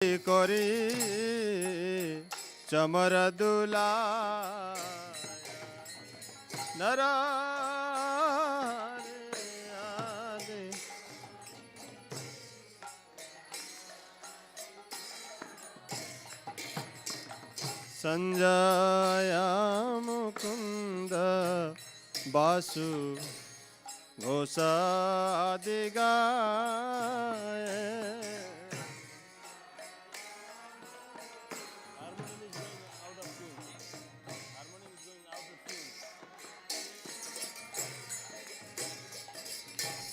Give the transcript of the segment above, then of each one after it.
করি চমর দুলা নর संजय मुकुंद बासु घोषादिगाय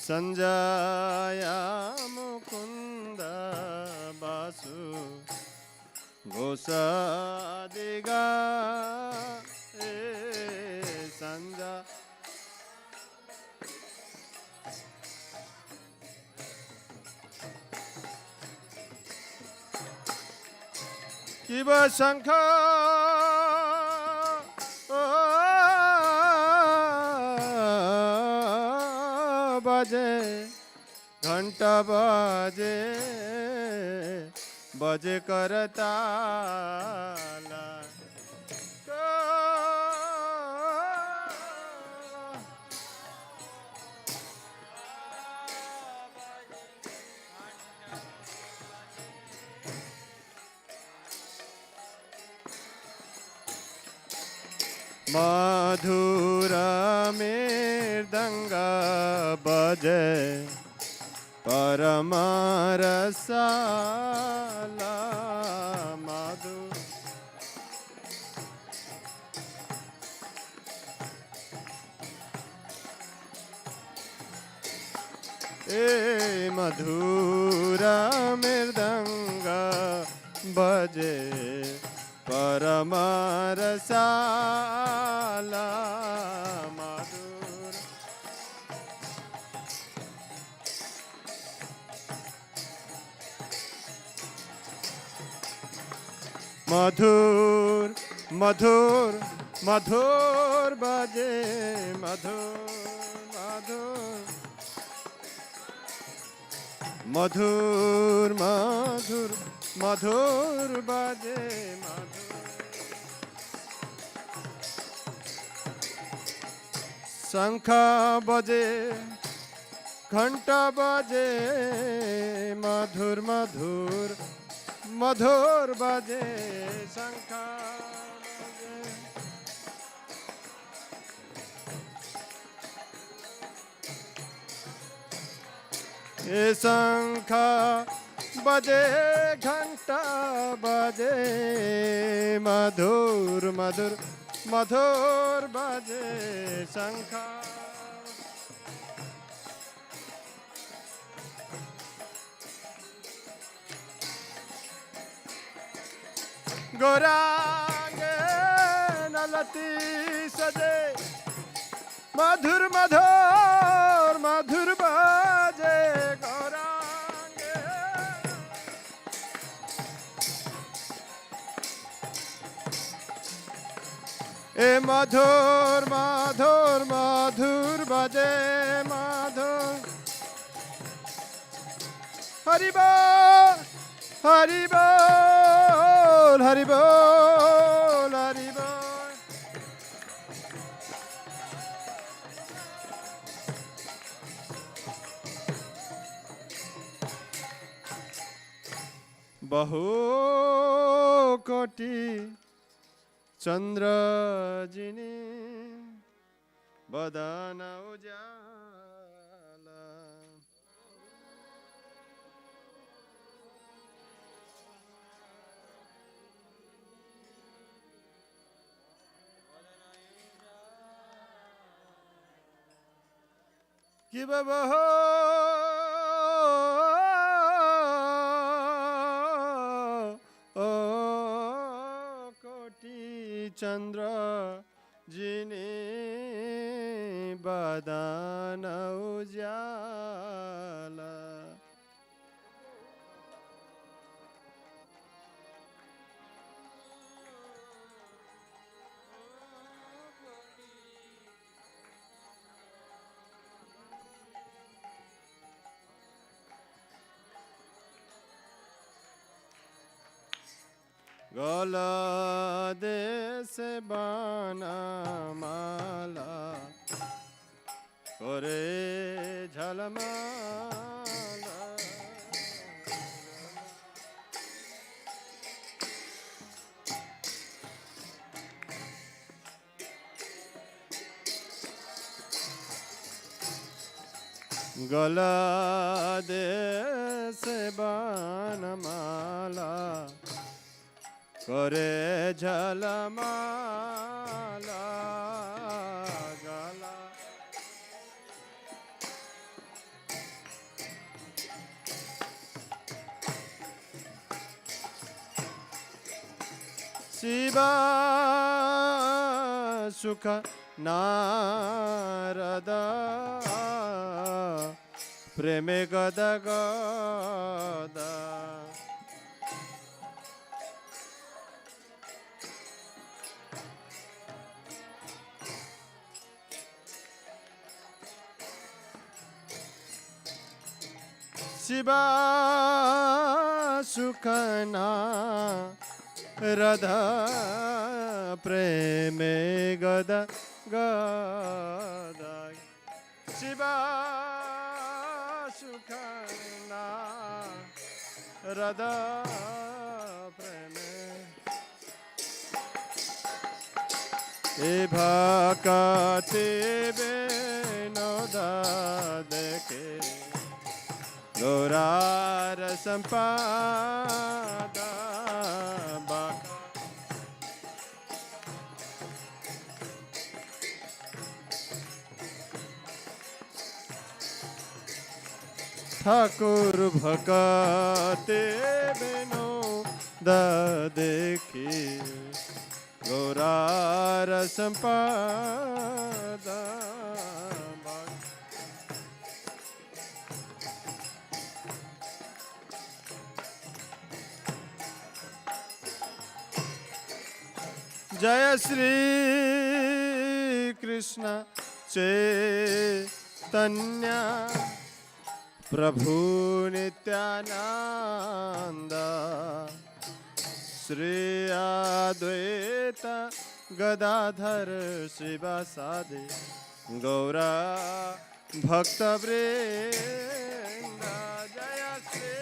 संजय मुकुंद बासु घोषादिगाय संजय शिव शंख बजे घंटा बजे बजे करताला मधुर मृदंग बजे परम रसाला मधु ए मधुर मृदंग बजे परम रसाला मधुर मधुर मधुर मधुर बजे मधुर मधुर मधुर मधुर मधुर बजे मधुर शंख बजे घंटा बजे मधुर मधुर मधुर बजे शंख बजे ए शंख बजे घंटा बजे मधुर मधुर मधुर बजे शंख गोरांगे नलती सजे मधुर मधुर मधुर बजे गोरांगे ए मधुर मधुर मधुर बजे मधुर हरि बोल हरि बोल हरि बोल हरि बोल बहु कोटि चंद्र जिनी बदन उजाला कि बहु चंद्र जिने बदन उजाला गला दे से बाना माला करे झलमाला गला दे से बाना माला करे झलमाला गला शिवा सुख नारदा प्रेमे गद गदा शिवा सुखना रधा प्रेमे गद गदा शिवा सुखना रधा प्रेमे ए भाकाते बेनोदा देखे गौरार संपादा ठाकुर भगते बिनो देखी गौरार संपादा जय श्री कृष्ण चैतन्य प्रभु नित्यानंद श्री अद्वैत गदाधर शिवासादि गौरा भक्तवृंद जय श्री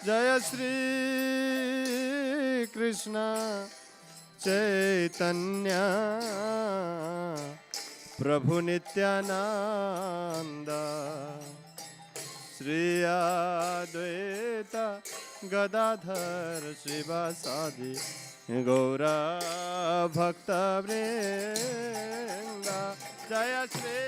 जय श्री कृष्ण चैतन्य प्रभु नित्यानंद श्री अद्वैत गदाधर शिवासादि गौरा भक्तवृंद जय Shri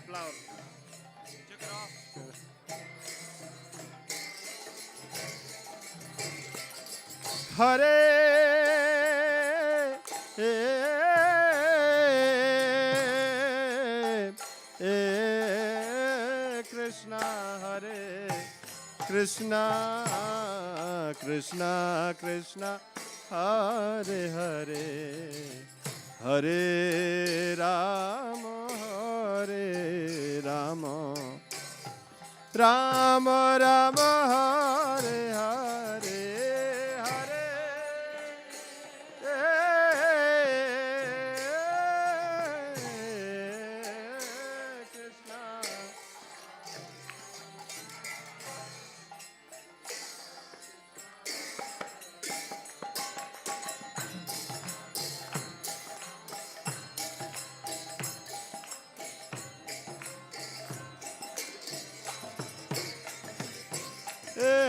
flower. Check it off. Hare Krishna Hare Krishna Krishna Krishna Hare Hare Hare Rama Hare Rama Rama Rama Hare Hare Hare Krishna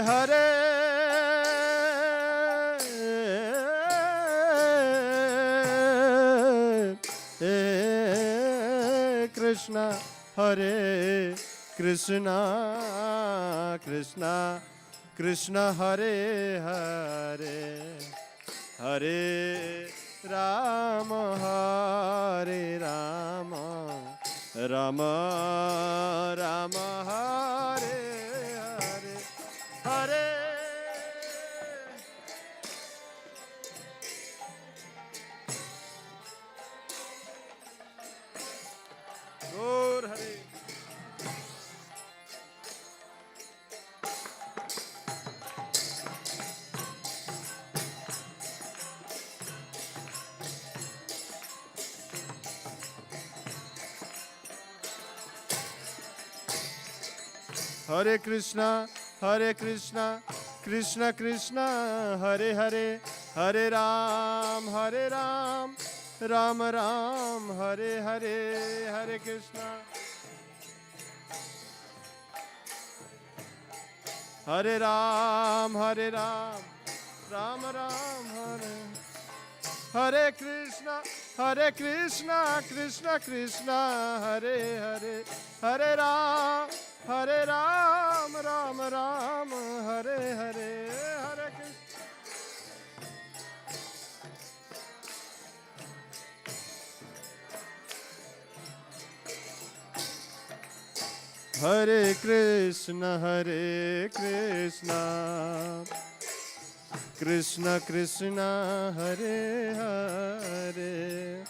Hare Krishna Hare Krishna Krishna Krishna Hare Hare Hare Rama Hare Rama Rama Rama Hare Hare Hare Gaur Hare Hare Krishna, Krishna Krishna, Hare Hare, Hare Ram, Ram Ram, Hare Hare, Hare Krishna. Hare Ram, Ram Ram, Hare Krishna, Krishna Krishna, Hare Hare, Hare Ram, Ram Ram, Hare Hare, Hare Krishna. Hare Krishna, Krishna Krishna, Hare Hare,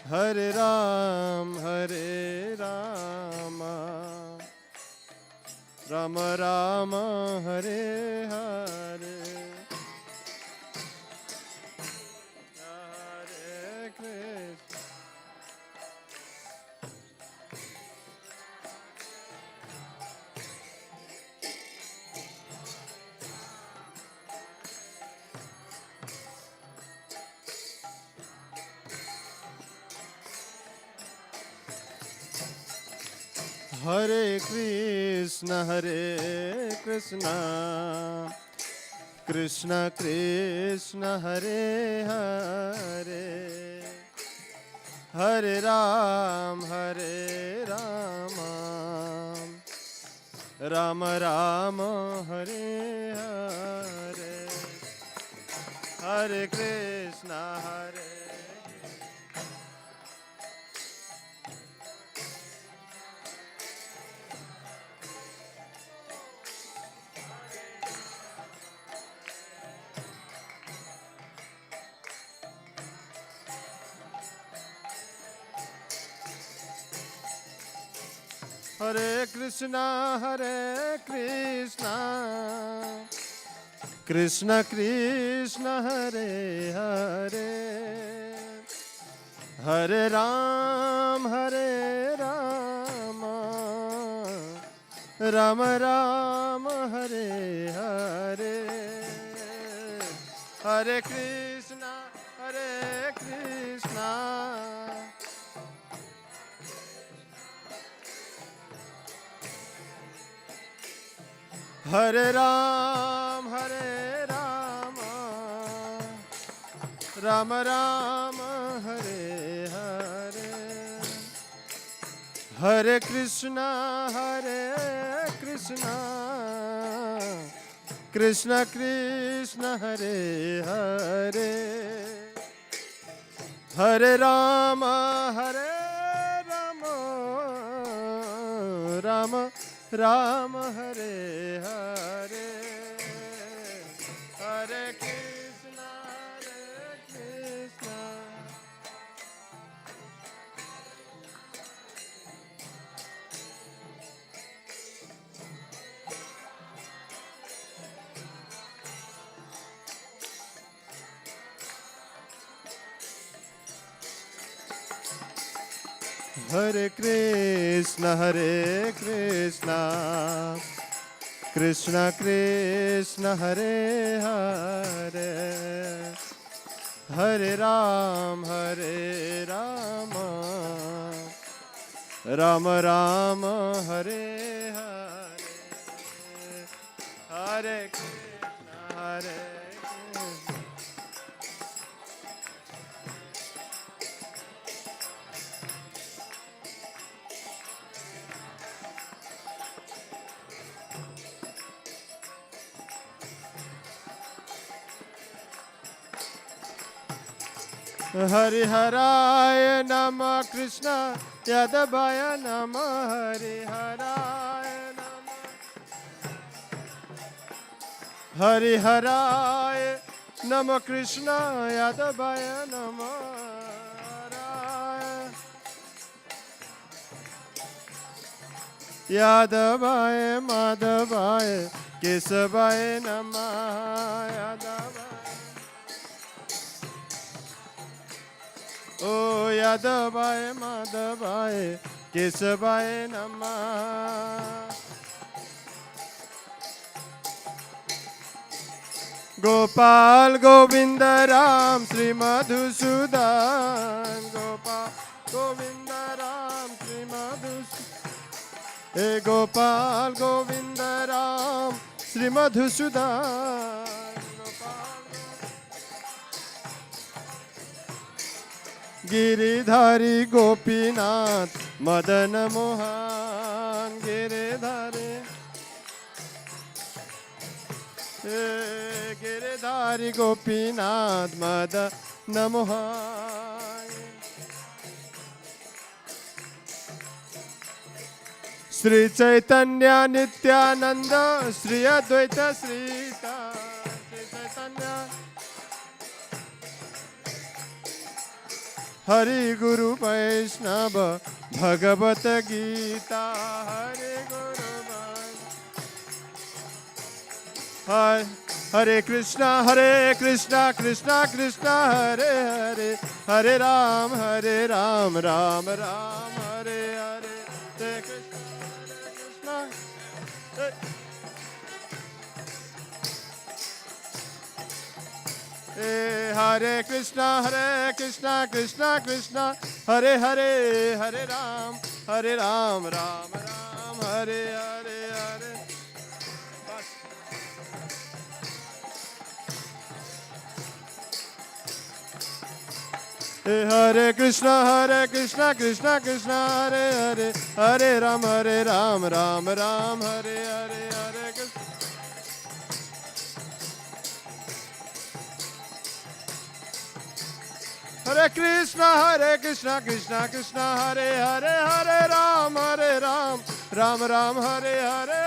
Hare Ram, Ram Ram, Hare Hare, Hare Krishna. Hare Krishna, Krishna Krishna, Hare Hare, Hare Ram, Ram Ram, Hare Hare, Hare Krishna, Hare Krishna, Krishna Krishna, Hare Hare, Hare Ram, Ram Ram, Hare Hare, Hare Krishna, Hare Ram, Ram Ram, Hare Hare, Hare Krishna, Krishna Krishna, Hare Hare, Hare Ram, Ram Ram, Hare Hare, Hare Krishna, Hare Krishna, Krishna Krishna, Hare Hare, Hare Ram, Ram Ram, Hare Hare, Hare Krishna, हरिहराय नमः कृष्ण यादवाय नमः हरिहराय नमः हरिहराय नमः कृष्ण यादवाय नमः यादवाय माधवाय केशवाय नमः यादवाय ओ यादवाय माधवाय केशवाय नमः गोपाल गोविंद राम श्री मधुसूदन गोपाल गोविंद राम श्री मधुसूदन हे गोपाल गोविंद राम श्री मधुसूदन गिरिधारी गोपीनाथ मदन मोहन गिरिधारी गिरिधारी गोपीनाथ मदन मोहन श्री चैतन्य नित्यानंद श्री अद्वैत श्रीता श्री चैतन्य हरि गुरु वैष्णव भगवत गीता हरे गुरु हरे कृष्णा कृष्णा कृष्णा हरे हरे हरे राम राम राम हरे हरे हरे कृष्णा हरे कृष्णा कृष्णा कृष्णा हरे हरे हरे राम राम राम हरे हरे हरे हरे कृष्णा कृष्णा हरे हरे हरे राम राम राम हरे हरे हरे कृष्ण हरे कृष्णा कृष्णा हरे हरे हरे राम राम राम हरे हरे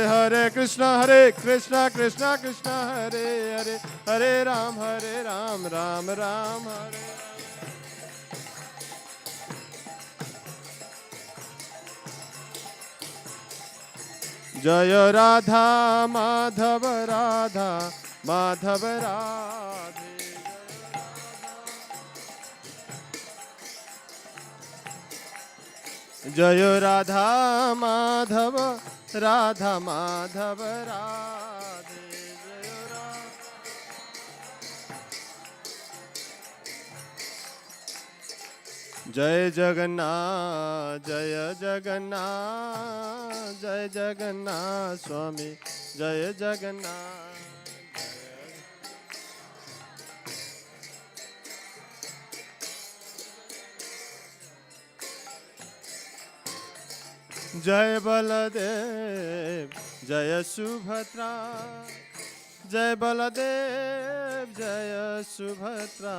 हरे कृष्ण हरे कृष्णा कृष्णा हरे हरे हरे राम राम राम हरे जय राधा माधव राधे जय राधा माधव राधे जय जगन्नाथ जय जगन्नाथ स्वामी जय जगन्नाथ जय बलदेव जय सुभद्रा जय बलदेव जय सुभद्रा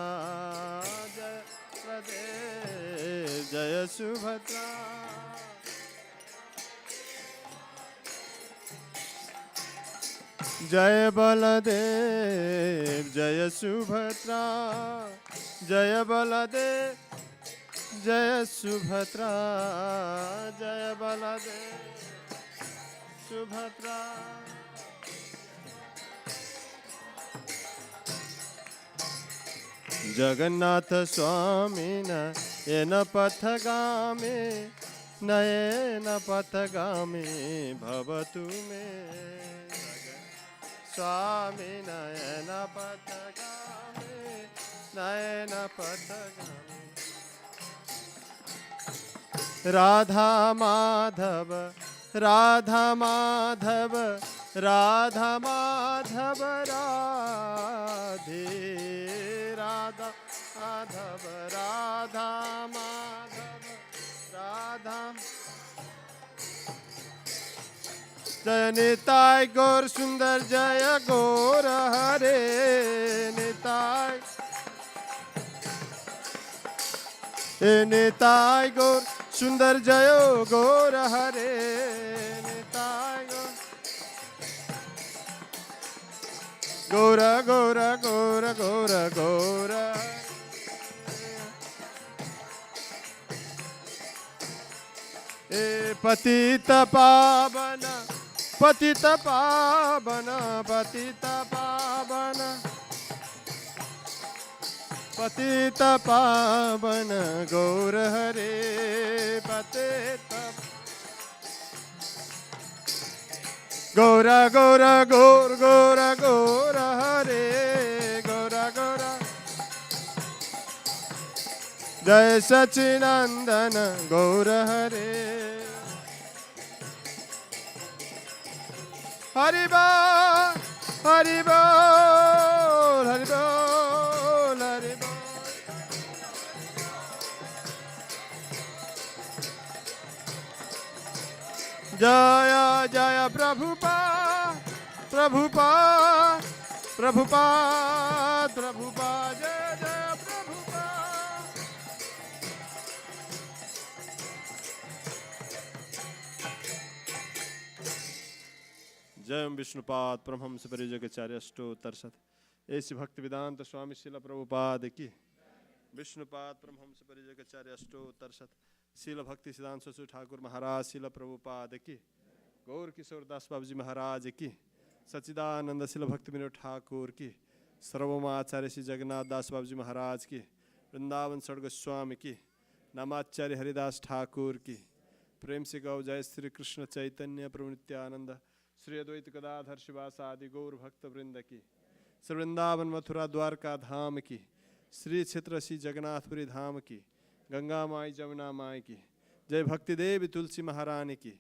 जय बलदेव जय सुभद्रा जय बलदेव जय सुभद्रा जय बलदेव जय सुभद्रा जय बलदेव सुभद्रा जगन्नाथ स्वामी नयन पथगामी नयन पथगामी भवतु मे स्वामी नयन पथगामी नयन पथगामी राधा माधव राधा माधव राधा माधव राधे राधा माधव राधा माधव राधा जय निताय गौर सुंदर जय गौर हरे निताय निताय गौर सुंदर जय गौर हरे निताय गौर गौर गौर गौर गौर पतित पावन पतित पावन पतित पावन पतित पावन गौर हरे पतित गौर गौर गौर गौर गौर हरे गौर गौर जय सच्चिदानंद गौर हरे हरि बोल हरि बोल हरि बोल हरि बोल जय जय प्रभुपाद प्रभुपाद प्रभुपाद प्रभुपाद जय जय प्रभुपाद जय विष्णुपाद परमहंस परिजगाचार्य अष्टोत्तरशत ऐसी भक्ति वेदांत स्वामी शिला प्रभुपाद की विष्णुपाद परमहंस परिजगाचार्य अष्टोत्तरशत शील भक्ति सिद्धांत ससुर ठाकुर महाराज शील प्रभुपाद की गौर किशोर दास बाबू जी महाराज की सच्चिदानंद शील भक्ति विनोद ठाकुर की सर्वमाचार्य श्री जगन्नाथ दास बाबू जी महाराज की वृंदावन सड़ गोस्वामी की नामाचार्य हरिदास ठाकुर की प्रेम से गौ जय श्री कृष्ण चैतन्य प्रभु नित्यानंद श्री अद्वैत गदाधर शिवास आदि गौर भक्त वृंद की श्री वृंदावन मथुरा द्वारका धाम की श्री क्षेत्र श्री जगन्नाथपुरी धाम की गंगा माई जमुना माई की जय भक्ति देवी तुलसी महारानी की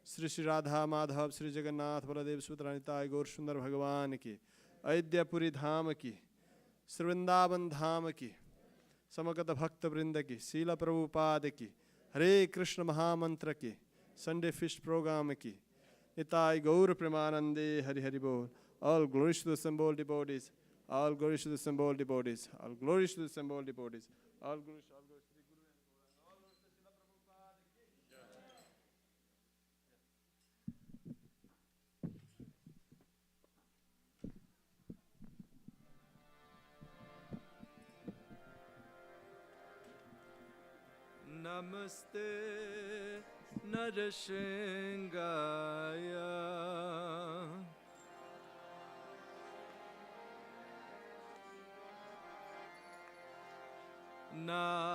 श्री श्री राधा माधव श्री जगन्नाथ बलदेव सुभद्रा निताय गौर सुंदर भगवान की अयोध्यापुरी धाम की श्री वृंदावन धाम की समगत भक्त वृंद की शीला प्रभुपाद की हरे कृष्ण महामंत्र की संडे फिश प्रोग्राम की निताय गौर प्रेमानंदे हरि हरि बोल all glories to the symbol devotees all glories to the symbol devotees all glories to the symbol devotees all glories to Sri Guru and all glories to Srila Prabhupada Namaste Narasingaya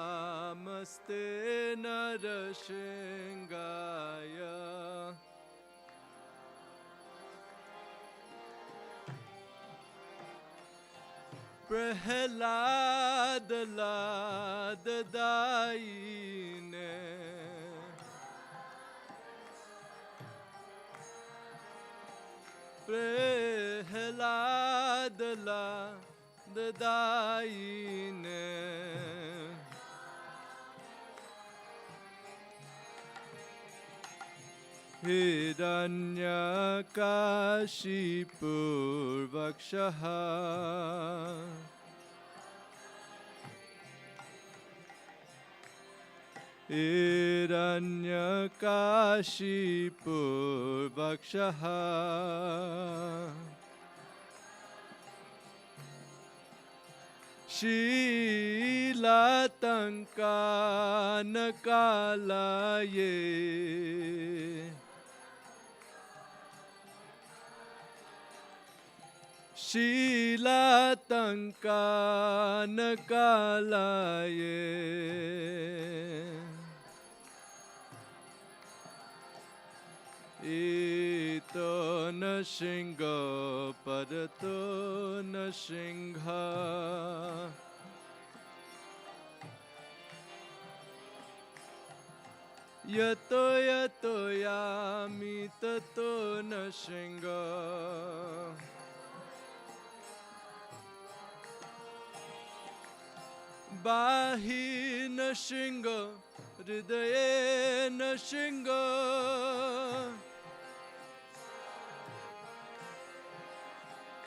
Namaste Narasingaya Prahlad Ladadaine Prahlad Ladadaine Hiranyakashipur Vakshaha Hiranyakashipur Vakshaha Shilatankanakalaye Shilatankanakalaye Ito Nasingha Padato Nasingha Yato Yato Yami Tato Nasingha Bahi Nasingha Hridaye Nasingha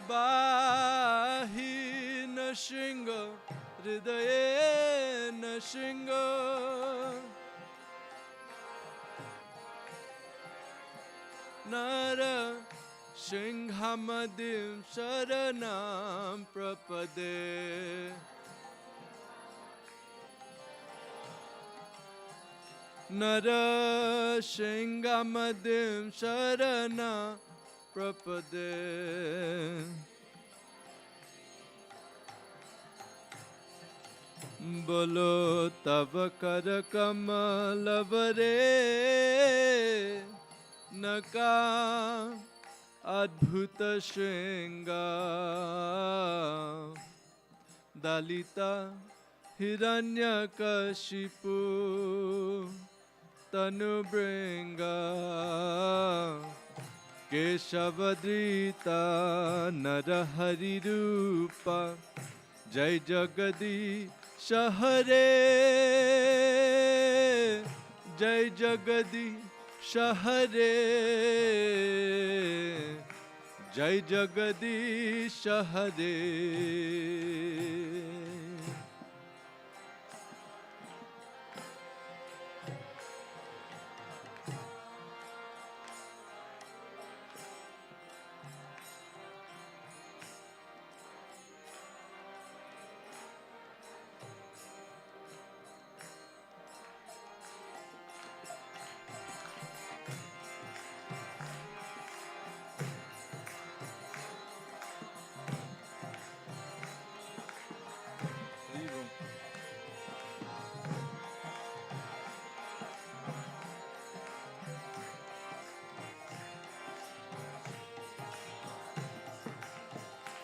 बाहि नृसिंह हृदये नृसिंह नर सिंहमदिं शरणं प्रपदे नर सिंहमदिं शरणं प्रपदे बोलो तब कर कमल वरे नका अद्भुत श्रृंगार दलिता हिरण्यकशिपु तनुभृंगा केशवधृता नरहरि रूपा जय जगदीश हरे जय जगदीश हरे जय जगदीश हरे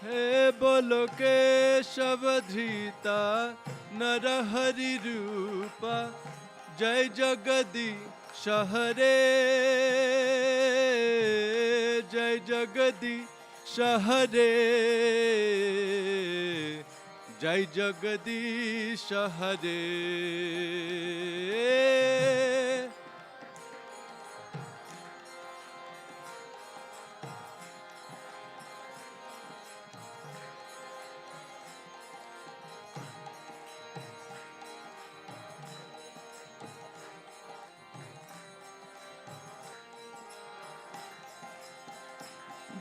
हे बोलो केशवधृता नरहरि रूपा जय जगदीश हरे जय जगदीश हरे जय जगदीश हरे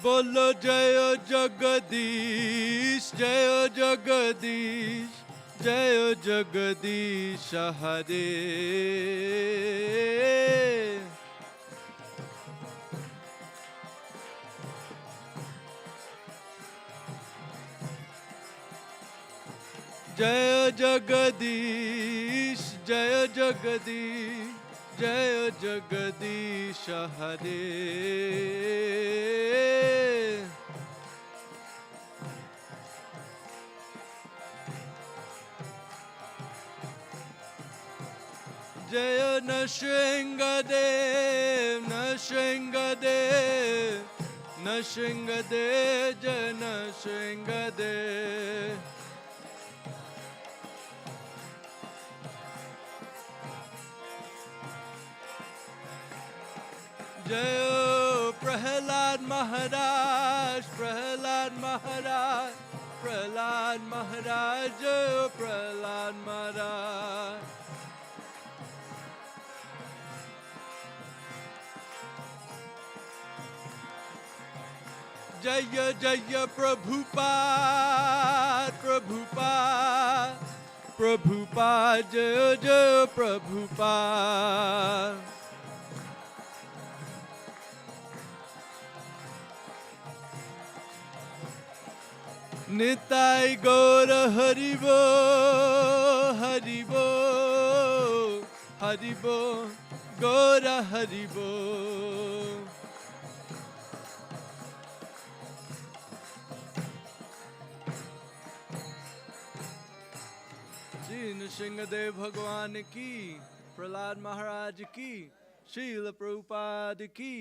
बोलो जय जगदीश जय जगदीश जय जगदीश हरे जय जगदीश जय जगदीश जय जगदीश हरे जय नृसिंहदेव नृसिंहदेव नृसिंहदेव जय नृसिंहदेव जय प्रहलाद महाराज प्रहलाद महाराज प्रहलाद महाराज जय प्रहलाद महाराज जय जय प्रभुपाद प्रभुपाद प्रभुपाद जय जय प्रभुपाद निताय गौर हरिबो हरिबो हरिबो गौर हरिबो श्री नृसिंहदेव भगवान की प्रहलाद महाराज की श्रील प्रभुपाद की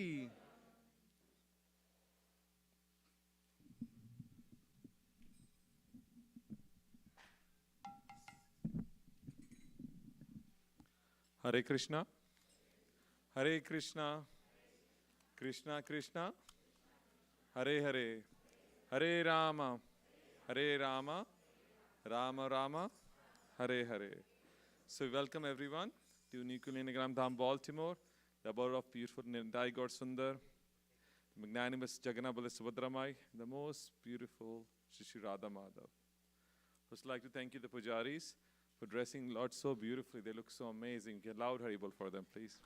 हरे Krishna Krishna Krishna Hare Hare Hare Rama, Hare Rama, Rama Rama, Hare Hare. So we welcome everyone to Nikulinagram Dham, Baltimore, the abode of beautiful Nindai God Sundar, the magnanimous Jagannath Subhadramai, the most beautiful Shri Radha Madhav. First, I'd like to thank you, the Pujaris, for dressing Lord so beautifully. They look so amazing. Get loud Haribol for them, please.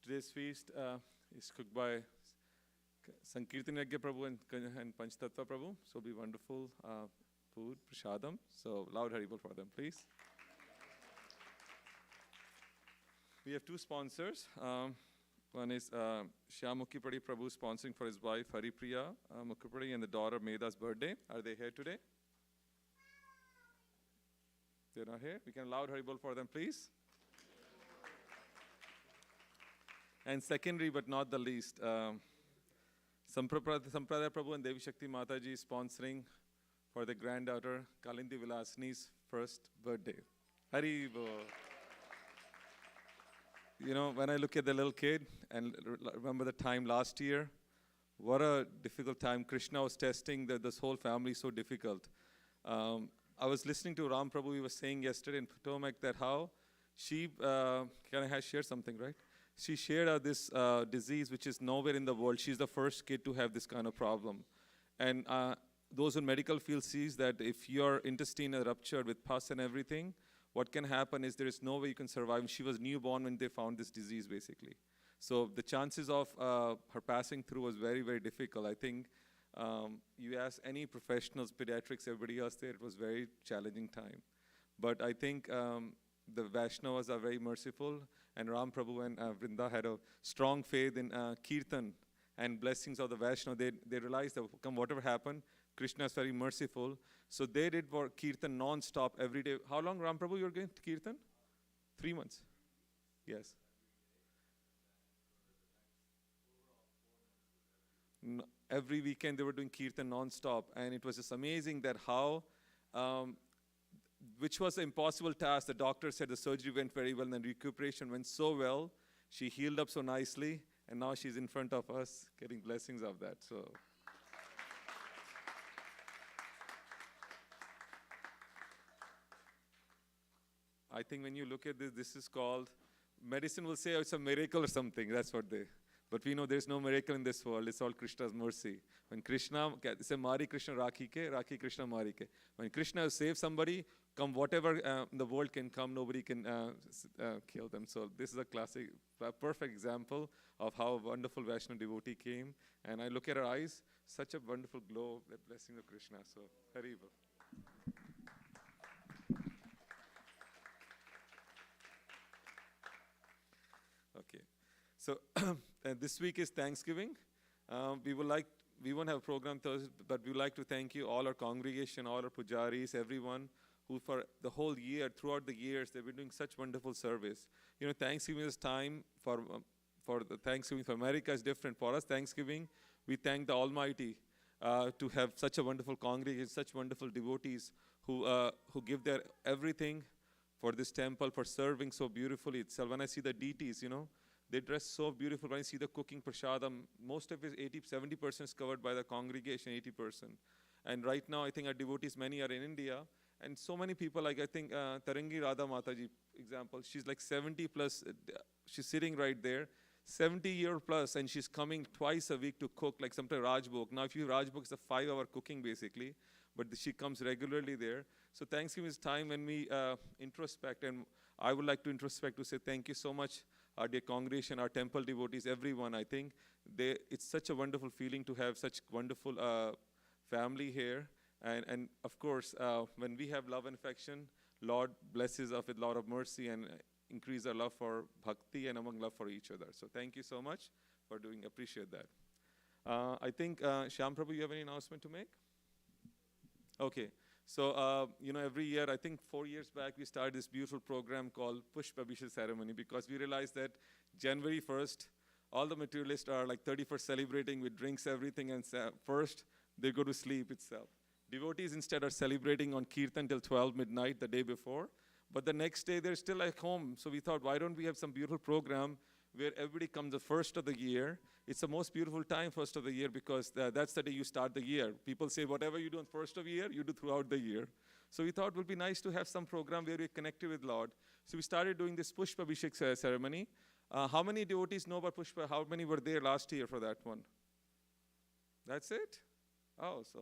Today's feast is cooked by Sankirtan Yagya Prabhu and Panchtattva Prabhu. So it'll be wonderful food, prashadam. So loud Haribol for them, please. We have two sponsors. One is Shyam Mukhipadi Prabhu sponsoring for his wife Haripriya Mukhipadi and the daughter Meda's birthday. Are they here today? They're not here? We can loud Haribol for them, please. And secondary, but not the least, Sampradaya Prabhu and Devi Shakti Mataji sponsoring for the granddaughter Kalindi Vilasini's first birthday. Hari Bol. You know, when I look at the little kid and remember the time last year, what a difficult time. Krishna was testing that this whole family is so difficult. I was listening to Ram Prabhu, he was saying yesterday in Potomac that how she, can I share something, right? She shared this disease which is nowhere in the world. She's the first kid to have this kind of problem. And those in medical field sees that if your intestine is ruptured with pus and everything, what can happen is there is no way you can survive. She was newborn when they found this disease, basically. So the chances of her passing through was very, very difficult. I think you ask any professionals, pediatrics, everybody else there, it was very challenging time. But I think the Vaishnavas are very merciful, and Ram Prabhu and Vrinda had a strong faith in Kirtan and blessings of the Vaishnava. They realized that come whatever happened, Krishna is very merciful. So they did for Kirtan non-stop every day. How long, Ram Prabhu, you were going to Kirtan? 3 months. Yes. No, every weekend they were doing Kirtan non-stop. And it was just amazing that how, which was an impossible task. The doctor said the surgery went very well and the recuperation went so well. She healed up so nicely. And now she's in front of us getting blessings of that. So. I think when you look at this, this is called, medicine will say, oh, it's a miracle or something. That's what they, but we know there's no miracle in this world. It's all Krishna's mercy. When Krishna, say, Mari Krishna Rakhi ke, Rakhi Krishna Mari ke. When Krishna saves somebody, come whatever in the world can come, nobody can kill them. So this is a classic, a perfect example of how a wonderful Vaishnava devotee came. And I look at her eyes, such a wonderful glow, the blessing of Krishna. So, Haribol. Okay, so this week is Thanksgiving. We won't have a program Thursday, but we would like to thank you, all our congregation, all our pujaris, everyone who for the whole year, throughout the years, they've been doing such wonderful service. You know, Thanksgiving is time for the Thanksgiving for America is different. For us, Thanksgiving, we thank the Almighty to have such a wonderful congregation, such wonderful devotees who give their everything for this temple, for serving so beautifully itself. When I see the deities, you know, they dress so beautiful. When I see the cooking prashadam, most of it, 70% is covered by the congregation, 80%. And right now, I think our devotees, many are in India. And so many people, like I think Tarangi Radha Mataji, example, she's like 70 plus, she's sitting right there, 70-year plus, and she's coming twice a week to cook, like sometimes Rajbhog. Now, if you Rajbhog, it's a 5-hour cooking basically, but she comes regularly there. So Thanksgiving is time when we introspect, and I would like to introspect to say thank you so much, our dear congregation, our temple devotees, everyone. I think it's such a wonderful feeling to have such wonderful family here. And of course, when we have love and affection, Lord blesses us with a lot of mercy and increase our love for bhakti and among love for each other. So thank you so much for doing, appreciate that. I think, Shyam Prabhu, you have any announcement to make? Okay. So, you know, every year, I think 4 years back, we started this beautiful program called Pushpabhishek ceremony because we realized that January 1st, all the materialists are like 31st celebrating with drinks, everything, and first they go to sleep itself. Devotees instead are celebrating on Kirtan till 12 midnight the day before, but the next day they're still at home. So we thought, why don't we have some beautiful program where everybody comes the first of the year. It's the most beautiful time, first of the year, because that's the day you start the year. People say whatever you do on first of the year, you do throughout the year. So we thought it would be nice to have some program where we connected with Lord. So we started doing this Pushpa Abhishek ceremony. How many devotees know about Pushpa? How many were there last year for that one? That's it? Oh, so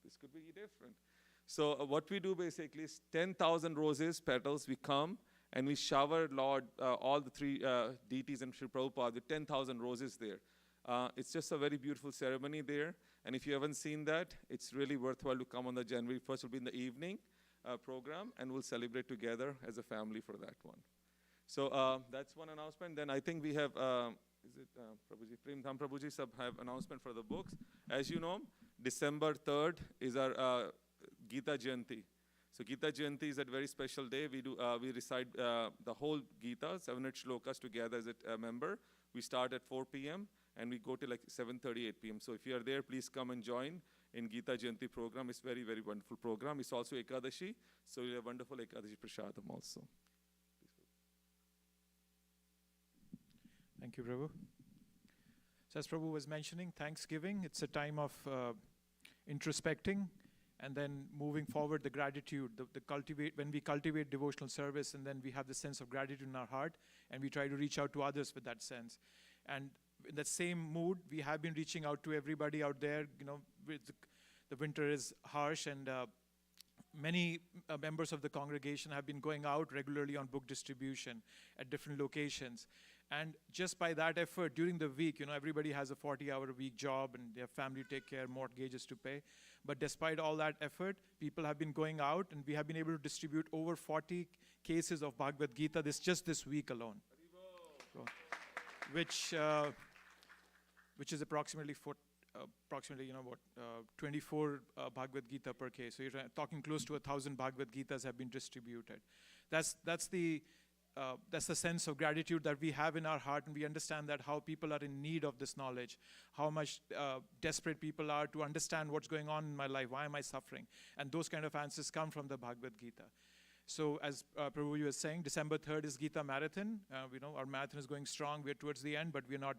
this could be different. So what we do basically is 10,000 roses, petals, we come and we shower Lord, all the three deities and Sri Prabhupada with 10,000 roses there. It's just a very beautiful ceremony there. And if you haven't seen that, it's really worthwhile to come on the January 1st. It'll be in the evening program, and we'll celebrate together as a family for that one. So that's one announcement. Then I think we have, Prabhuji, Prem Dham Prabhuji sab have announcement for the books. As you know, December 3rd is our Gita Jayanti. So Gita Jayanti is a very special day. We recite the whole Gita, 700 shlokas together as a member. We start at 4 p.m. and we go to like 7:38 p.m. So if you are there, please come and join in Gita Jayanti program. It's very, very wonderful program. It's also Ekadashi, so we have wonderful Ekadashi Prasadam also. Thank you, Prabhu. So as Prabhu was mentioning, Thanksgiving, it's a time of introspecting and then moving forward the gratitude, when we cultivate devotional service, and then we have the sense of gratitude in our heart, and we try to reach out to others with that sense. And in that same mood, we have been reaching out to everybody out there. The winter is harsh, and many members of the congregation have been going out regularly on book distribution at different locations. And just by that effort, during the week, everybody has a 40-hour-a-week job, and they have family to take care, mortgages to pay. But despite all that effort, people have been going out, and we have been able to distribute over 40 cases of Bhagavad Gita just this week alone. So, which is approximately 24 Bhagavad Gita per case. So you're talking close to 1,000 Bhagavad Gitas have been distributed. That's the sense of gratitude that we have in our heart, and we understand that how people are in need of this knowledge, how much desperate people are to understand what's going on in my life, why am I suffering? And those kind of answers come from the Bhagavad Gita. So as Prabhu was saying, December 3rd is Gita Marathon. Our marathon is going strong. We're towards the end, but we're not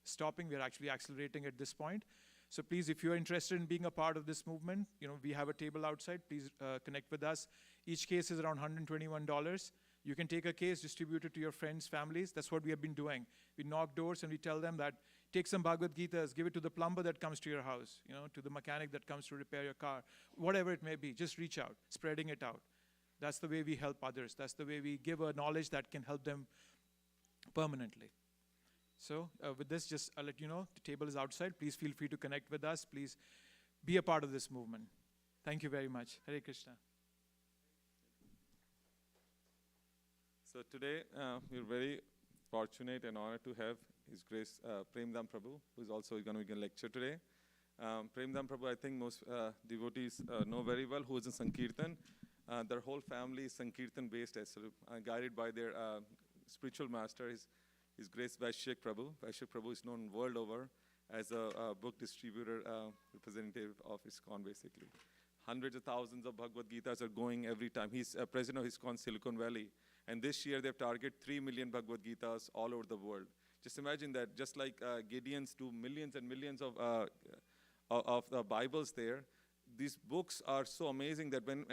stopping. We're actually accelerating at this point. So please, if you're interested in being a part of this movement, we have a table outside. Please connect with us. Each case is around $121. You can take a case, distribute it to your friends, families. That's what we have been doing. We knock doors and we tell them that take some Bhagavad Gitas, give it to the plumber that comes to your house, to the mechanic that comes to repair your car, whatever it may be. Just reach out, spreading it out. That's the way we help others. That's the way we give a knowledge that can help them permanently. So with this, I'll let you know, the table is outside. Please feel free to connect with us. Please be a part of this movement. Thank you very much. Hare Krishna. So today, we're very fortunate and honored to have His Grace Prem Dham Prabhu, who's also going to be a lecture today. Prem Dham Prabhu, I think most devotees know very well, who is in Sankirtan. Their whole family is Sankirtan based, guided by their spiritual master, His Grace Vaishyak Prabhu. Vaishyak Prabhu is known world over as a book distributor, representative of ISKCON basically. Hundreds of thousands of Bhagavad Gitas are going every time. He's president of ISKCON Silicon Valley. And this year they've targeted 3 million Bhagavad Gitas all over the world. Just imagine that, just like Gideons do millions and millions of Bibles there, these books are so amazing that when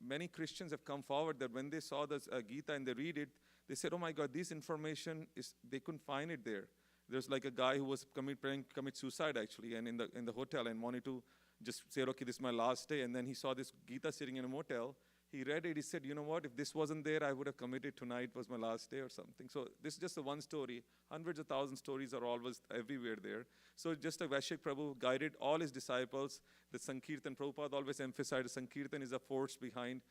many Christians have come forward, that when they saw this Gita and they read it, they said, oh my God, this information they couldn't find it there. There's like a guy who was commit suicide actually, and in the hotel, and wanted to just say, okay, this is my last day. And then he saw this Gita sitting in a motel. He read it, he said, you know what, if this wasn't there, I would have committed tonight was my last day or something. So this is just a one story. Hundreds of thousands stories are always everywhere there. So just like Vaishyak Prabhu guided all his disciples, the Sankirtan, Prabhupada always emphasized Sankirtan is a force behind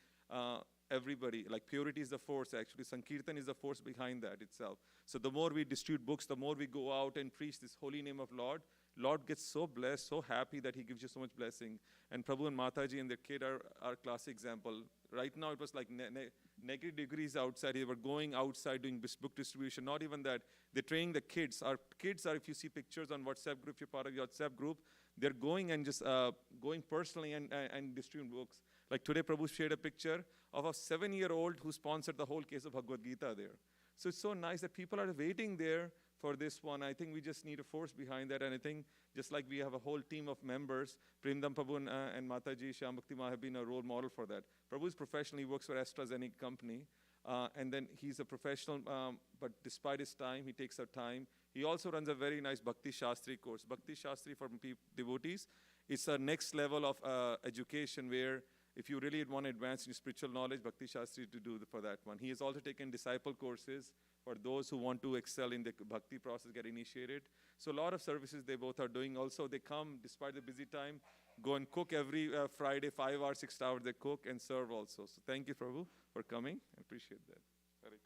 everybody. Like purity is the force actually. Sankirtan is the force behind that itself. So the more we distribute books, the more we go out and preach this holy name of Lord gets so blessed, so happy that he gives you so much blessing. And Prabhu and Mataji and their kid are our classic example. Right now it was like negative degrees outside. They were going outside doing book distribution. Not even that. They're training the kids. Our kids are, if you see pictures on WhatsApp group, if you're part of the WhatsApp group, they're going and just going personally and distributing books. Like today Prabhu shared a picture of a 7-year-old who sponsored the whole case of Bhagavad Gita there. So it's so nice that people are waiting there for this one. I think we just need a force behind that, and I think just like we have a whole team of members, Premdam Prabhu and Mataji Shyambhakti Ma have been a role model for that. Prabhu is professional, he works for AstraZeneca company, and then he's a professional, but despite his time, he takes out time. He also runs a very nice Bhakti Shastri course. Bhakti Shastri for devotees, it's a next level of education where if you really want to advance in spiritual knowledge, Bhakti Shastri to do for that one. He has also taken disciple courses for those who want to excel in the bhakti process, get initiated. So a lot of services they both are doing. Also, they come, despite the busy time, go and cook every Friday, 5 hours, 6 hours, they cook and serve also. So thank you, Prabhu, for coming. I appreciate that. Hare Krishna.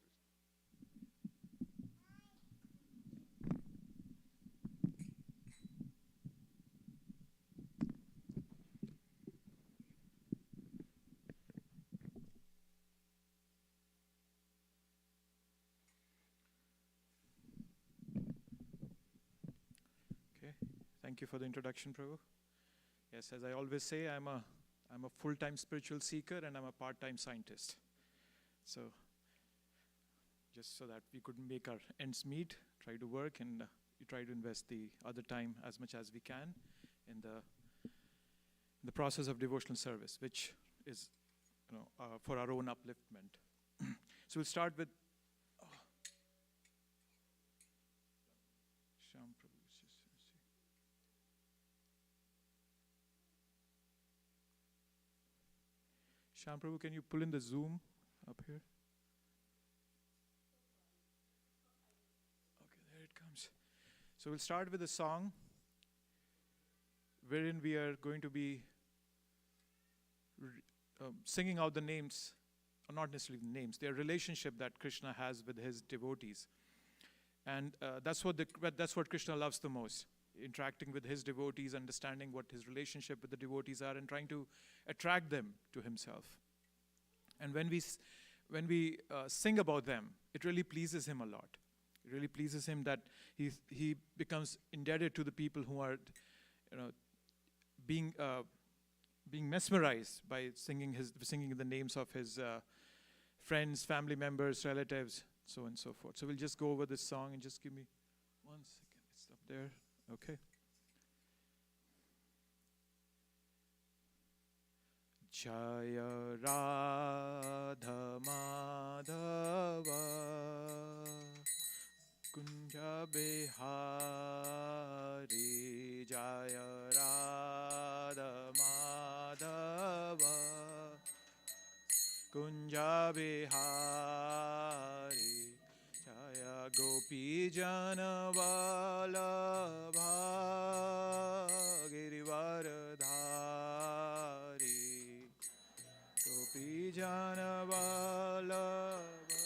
Okay, thank you for the introduction, Prabhu. Yes, as I always say, I'm a full-time spiritual seeker and I'm a part-time scientist. So, just so that we could make our ends meet, try to work, and we try to invest the other time as much as we can in the process of devotional service, which is, for our own upliftment. So we'll start with Shyam Prabhu. Shyam Prabhu, can you pull in the zoom up here? Okay, there it comes. So we'll start with a song wherein we are going to be singing out the names, or not necessarily the names, their relationship that Krishna has with his devotees. And that's what Krishna loves the most, interacting with his devotees, understanding what his relationship with the devotees are, and trying to attract them to himself. And when we sing about them, it really pleases him a lot. It really pleases him that he becomes indebted to the people who are, being mesmerized by singing the names of his friends, family members, relatives, so on and so forth. So we'll just go over this song and just give me 1 second. It's up there. Okay. Jaya Radha Madhava Kunja Bihari Jaya Radha Madhava Kunja Bihari Jaya Gopi Jana Vallabha Girivaradhari Gopi Jana Vallabha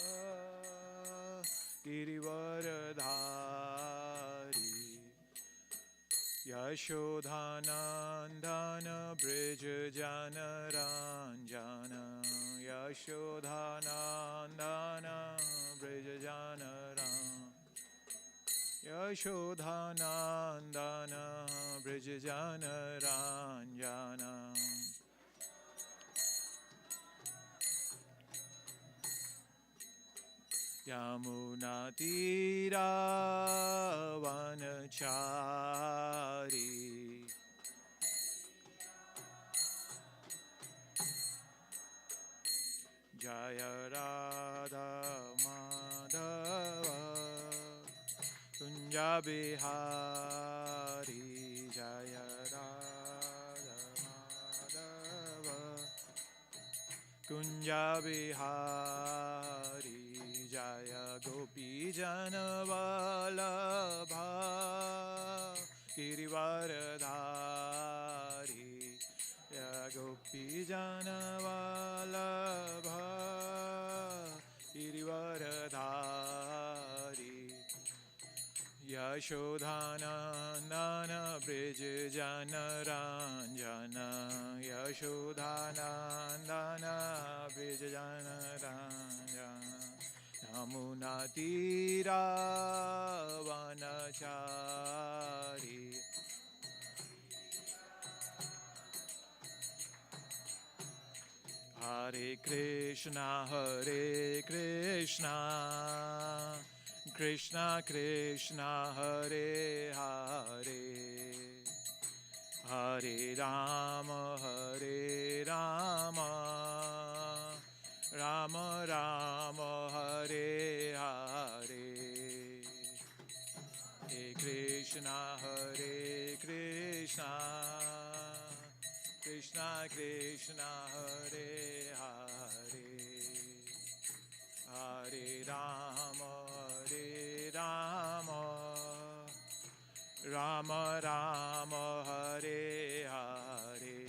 Girivaradhari Yashodhanandana Brij Jana Ranjana Yashodhanandana Brij Jana Yashodhanandana Brij Jana Ranjana Yamuna Tira Vanachari Jaya Radha Madhava Kunja Bihari Jaya Radha Madhava Kunja Bihari Jaya Gopi Jana Vallabha Girivaradhari Jaya Gopi Jana Vallabha Girivaradhari Yashodhanandana Brij Jana Ranjana Yashodhanandana Brij Jana Ranjana Yamuna Tira Vanachari Hare Krishna Krishna Krishna Hare Hare, Hare Rama Hare Rama, Rama Rama Hare Hare, Hare Krishna Hare Krishna, Krishna Krishna Hare Hare, Hare Rama Hare Rama, Rama Rama Hare Hare,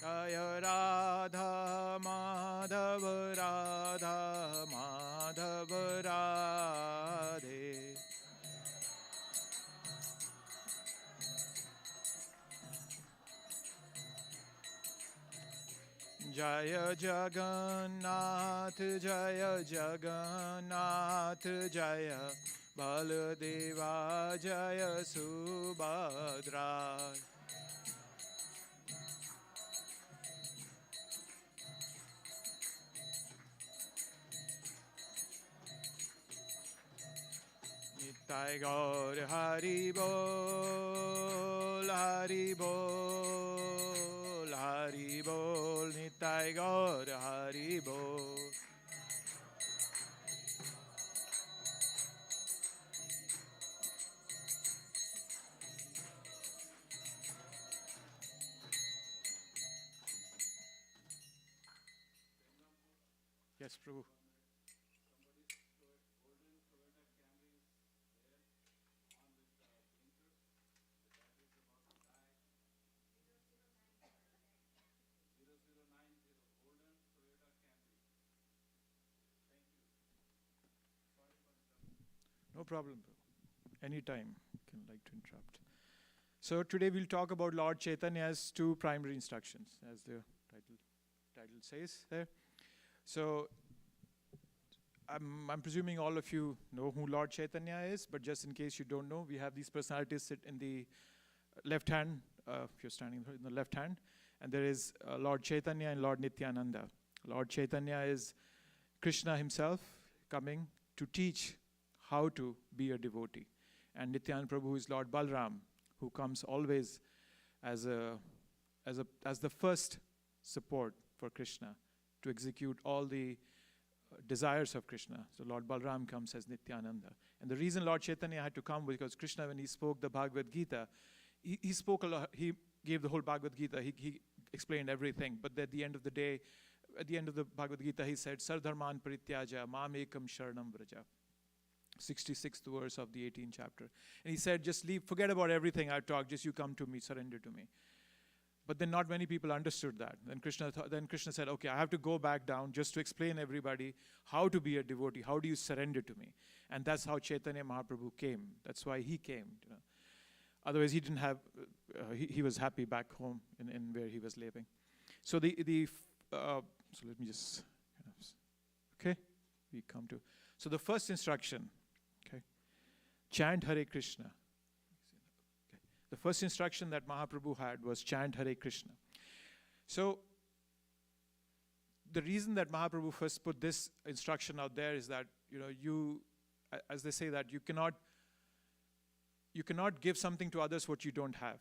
Jaya Radha Madhava Radha Madhava Radhe. Jaya Jagannath, Jaya Jagannath, Jaya Baladeva, Jaya Subhadra. Nitai Gaur Hari Bol, Hari Bol, Hari Bol, Nitai Gaur Hari Bol. Yes, Prabhu. No problem, bro. Anytime. You can like to interrupt. So today we'll talk about Lord Chaitanya's two primary instructions, as the title says there. So I'm presuming all of you know who Lord Chaitanya is, but just in case you don't know, we have these personalities sit in the left hand, if you're standing in the left hand, and there is Lord Chaitanya and Lord Nityananda. Lord Chaitanya is Krishna himself coming to teach how to be a devotee. And Nityananda Prabhu is Lord Balram, who comes always as the first support for Krishna to execute all the desires of Krishna. So Lord Balram comes as Nityananda. And the reason Lord Chaitanya had to come was because Krishna, when he spoke the Bhagavad Gita, he spoke a lot. He gave the whole Bhagavad Gita. He explained everything. But at the end of the day, at the end of the Bhagavad Gita, he said, Sardharman Parityaja, Mam Ekam Sharanam Vraja. 66th verse of the 18th chapter. And he said, just leave, forget about everything I've talked, just you come to me, surrender to me. But then not many people understood that. Then Krishna said, okay, I have to go back down just to explain everybody how to be a devotee, how do you surrender to me? And that's how Chaitanya Mahaprabhu came. That's why he came. You know. Otherwise, he didn't have, he was happy back home in where he was living. So so let me just, okay, we come to, so the first instruction, okay, chant Hare Krishna. Okay. The first instruction that Mahaprabhu had was chant Hare Krishna. So the reason that Mahaprabhu first put this instruction out there is that, as they say, that you cannot give something to others what you don't have.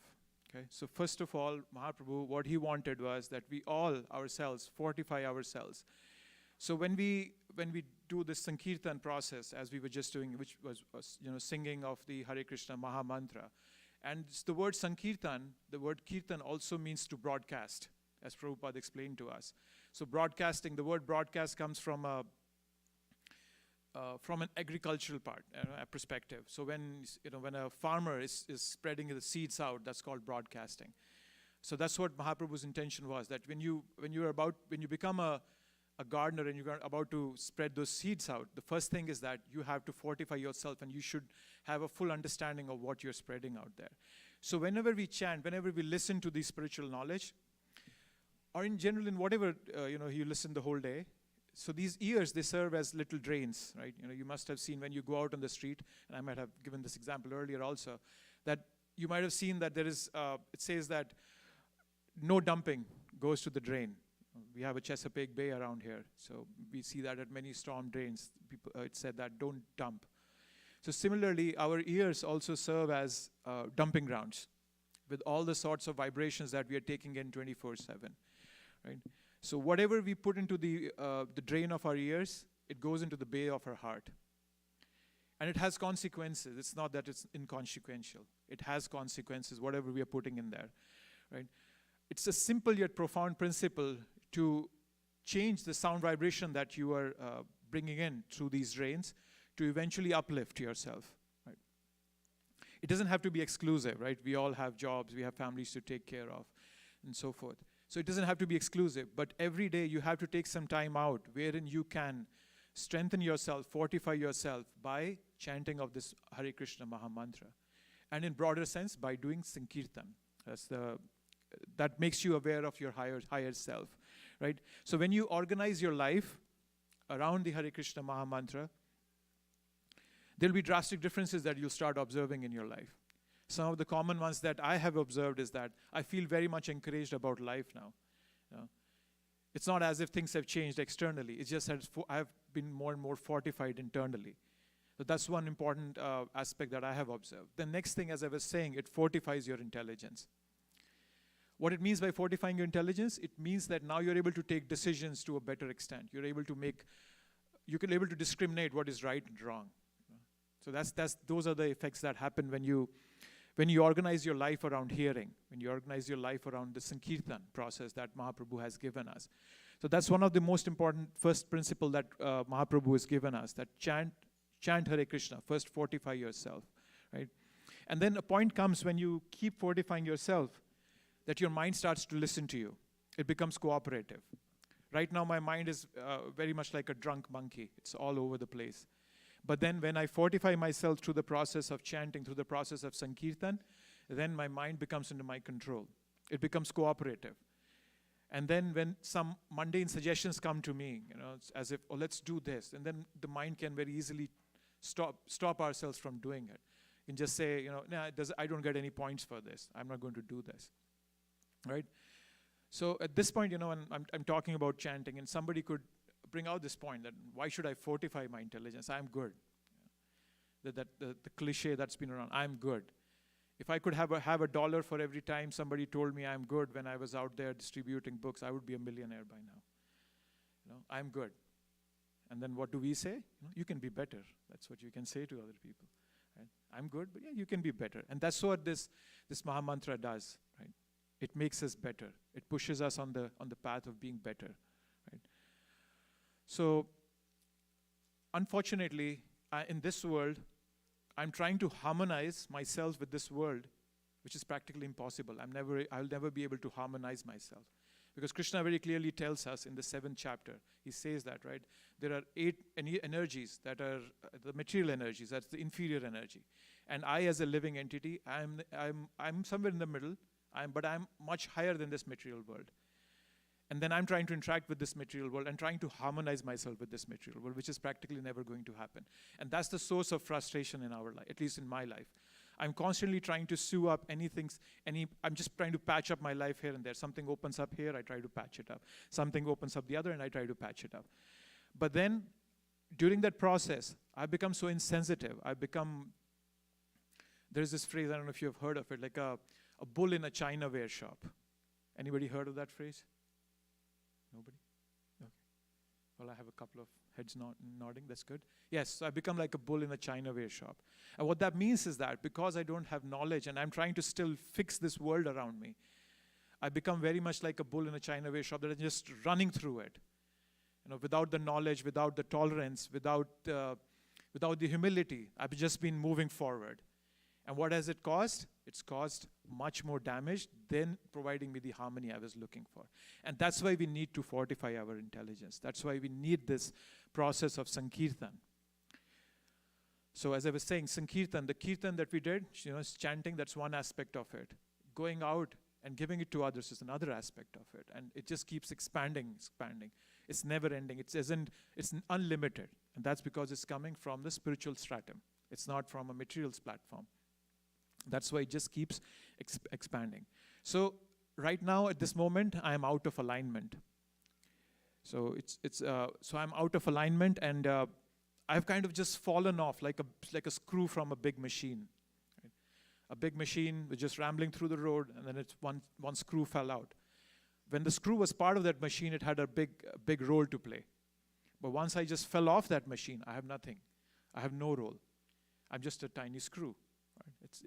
Okay? So first of all, Mahaprabhu, what he wanted was that we all ourselves fortify ourselves. So when we do this Sankirtan process, as we were just doing, which was singing of the Hare Krishna Maha Mantra, and the word Sankirtan, the word Kirtan also means to broadcast, as Prabhupada explained to us. So broadcasting, the word broadcast comes from an agricultural perspective. So when a farmer is spreading the seeds out, that's called broadcasting. So that's what Mahaprabhu's intention was, that when you become a gardener and you're about to spread those seeds out, the first thing is that you have to fortify yourself and you should have a full understanding of what you're spreading out there. So whenever we chant, whenever we listen to the spiritual knowledge, or in general in whatever, you listen the whole day, so these ears, they serve as little drains, right? You must have seen when you go out on the street, and I might have given this example earlier also, that you might have seen that there is, it says that no dumping goes to the drain. We have a Chesapeake Bay around here, so we see that at many storm drains. People, it said that don't dump. So similarly, our ears also serve as dumping grounds with all the sorts of vibrations that we are taking in 24/7, right? So whatever we put into the drain of our ears, it goes into the bay of our heart. And it has consequences. It's not that it's inconsequential. It has consequences, whatever we are putting in there, right? It's a simple yet profound principle to change the sound vibration that you are bringing in through these drains to eventually uplift yourself, right? It doesn't have to be exclusive, right? We all have jobs, we have families to take care of, and so forth. So it doesn't have to be exclusive, but every day you have to take some time out wherein you can strengthen yourself, fortify yourself by chanting of this Hare Krishna Maha Mantra. And in broader sense, by doing Sankirtan. That makes you aware of your higher self, right? So when you organize your life around the Hare Krishna Maha Mantra, there'll be drastic differences that you'll start observing in your life. Some of the common ones that I have observed is that I feel very much encouraged about life now. You know? It's not as if things have changed externally. It's just that I've been more and more fortified internally. So that's one important aspect that I have observed. The next thing, as I was saying, it fortifies your intelligence. What it means by fortifying your intelligence, it means that now you're able to take decisions to a better extent. You're able to discriminate what is right and wrong. So those are the effects that happen when you organize your life around hearing, when you organize your life around the Sankirtan process that Mahaprabhu has given us. So that's one of the most important first principle that Mahaprabhu has given us, that chant Hare Krishna, first fortify yourself, right? And then a point comes when you keep fortifying yourself that your mind starts to listen to you. It becomes cooperative. Right now my mind is very much like a drunk monkey. It's all over the place. But then when I fortify myself through the process of chanting, through the process of Sankirtan, then my mind becomes under my control. It becomes cooperative. And then when some mundane suggestions come to me, it's as if, oh, let's do this. And then the mind can very easily stop ourselves from doing it. And just say, nah, I don't get any points for this. I'm not going to do this, right? So at this point, when I'm talking about chanting, and somebody could bring out this point that why should I fortify my intelligence? I'm good. The cliche that's been around, I'm good. If I could have a dollar for every time somebody told me I'm good when I was out there distributing books, I would be a millionaire by now. I'm good. And then what do we say? You can be better. That's what you can say to other people. Right? I'm good, but yeah, you can be better. And that's what this Maha Mantra does, right? It makes us better. It pushes us on the path of being better, right? So, unfortunately, in this world, I'm trying to harmonize myself with this world, which is practically impossible. I'll never be able to harmonize myself. Because Krishna very clearly tells us in the 7th chapter, he says that, right? There are 8 energies that are the material energies, that's the inferior energy. And I, as a living entity, I'm somewhere in the middle, but I'm much higher than this material world. And then I'm trying to interact with this material world and trying to harmonize myself with this material world, which is practically never going to happen. And that's the source of frustration in our life, at least in my life. I'm constantly trying to sew up I'm just trying to patch up my life here and there. Something opens up here, I try to patch it up. Something opens up the other, and I try to patch it up. But then, during that process, I become so insensitive. There's this phrase, I don't know if you've heard of it, like a bull in a Chinaware shop. Anybody heard of that phrase? Nobody? Okay. Well, I have a couple of heads nodding, that's good. Yes, so I become like a bull in a Chinaware shop. And what that means is that because I don't have knowledge and I'm trying to still fix this world around me, I become very much like a bull in a Chinaware shop that is just running through it. Without the knowledge, without the tolerance, without the humility, I've just been moving forward. And what has it caused? It's caused much more damage than providing me the harmony I was looking for. And that's why we need to fortify our intelligence. That's why we need this process of Sankirtan. So as I was saying, Sankirtan, the Kirtan that we did, chanting, that's one aspect of it. Going out and giving it to others is another aspect of it. And it just keeps expanding. It's never ending. It's unlimited. And that's because it's coming from the spiritual stratum. It's not from a materials platform. That's why it just keeps expanding. So right now, at this moment, I am out of alignment. So I'm out of alignment, and I've kind of just fallen off like a screw from a big machine. Right? A big machine was just rambling through the road, and then one screw fell out. When the screw was part of that machine, it had a big role to play. But once I just fell off that machine, I have nothing. I have no role. I'm just a tiny screw. Right? It's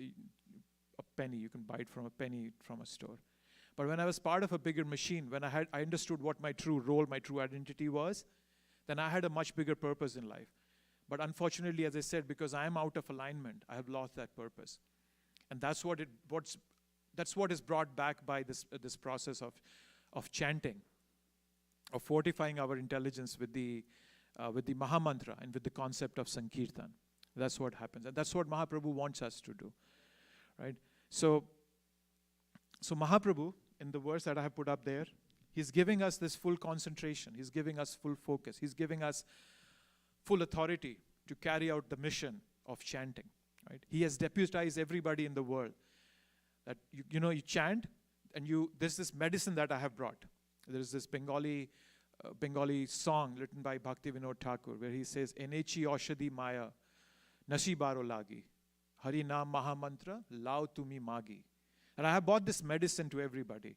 a penny. You can buy it from a penny from a store. But when I was part of a bigger machine, when I understood what my true role, my true identity was, then I had a much bigger purpose in life. But unfortunately, as I said, because I am out of alignment, I have lost that purpose. And that's what is brought back by this process of chanting, of fortifying our intelligence with the Mahamantra and with the concept of Sankirtan. That's what happens. And that's what Mahaprabhu wants us to do. Right? So Mahaprabhu, in the verse that I have put up there, he's giving us this full concentration. He's giving us full focus. He's giving us full authority to carry out the mission of chanting. Right? He has deputized everybody in the world that you chant, and there's this medicine that I have brought. There's this Bengali song written by Bhakti Vinod Thakur where he says, Enechi Aushadhi Maya, Nashibaro Lagi, Hari Naam Mahamantra, Lao Tumi Magi. And I have bought this medicine to everybody.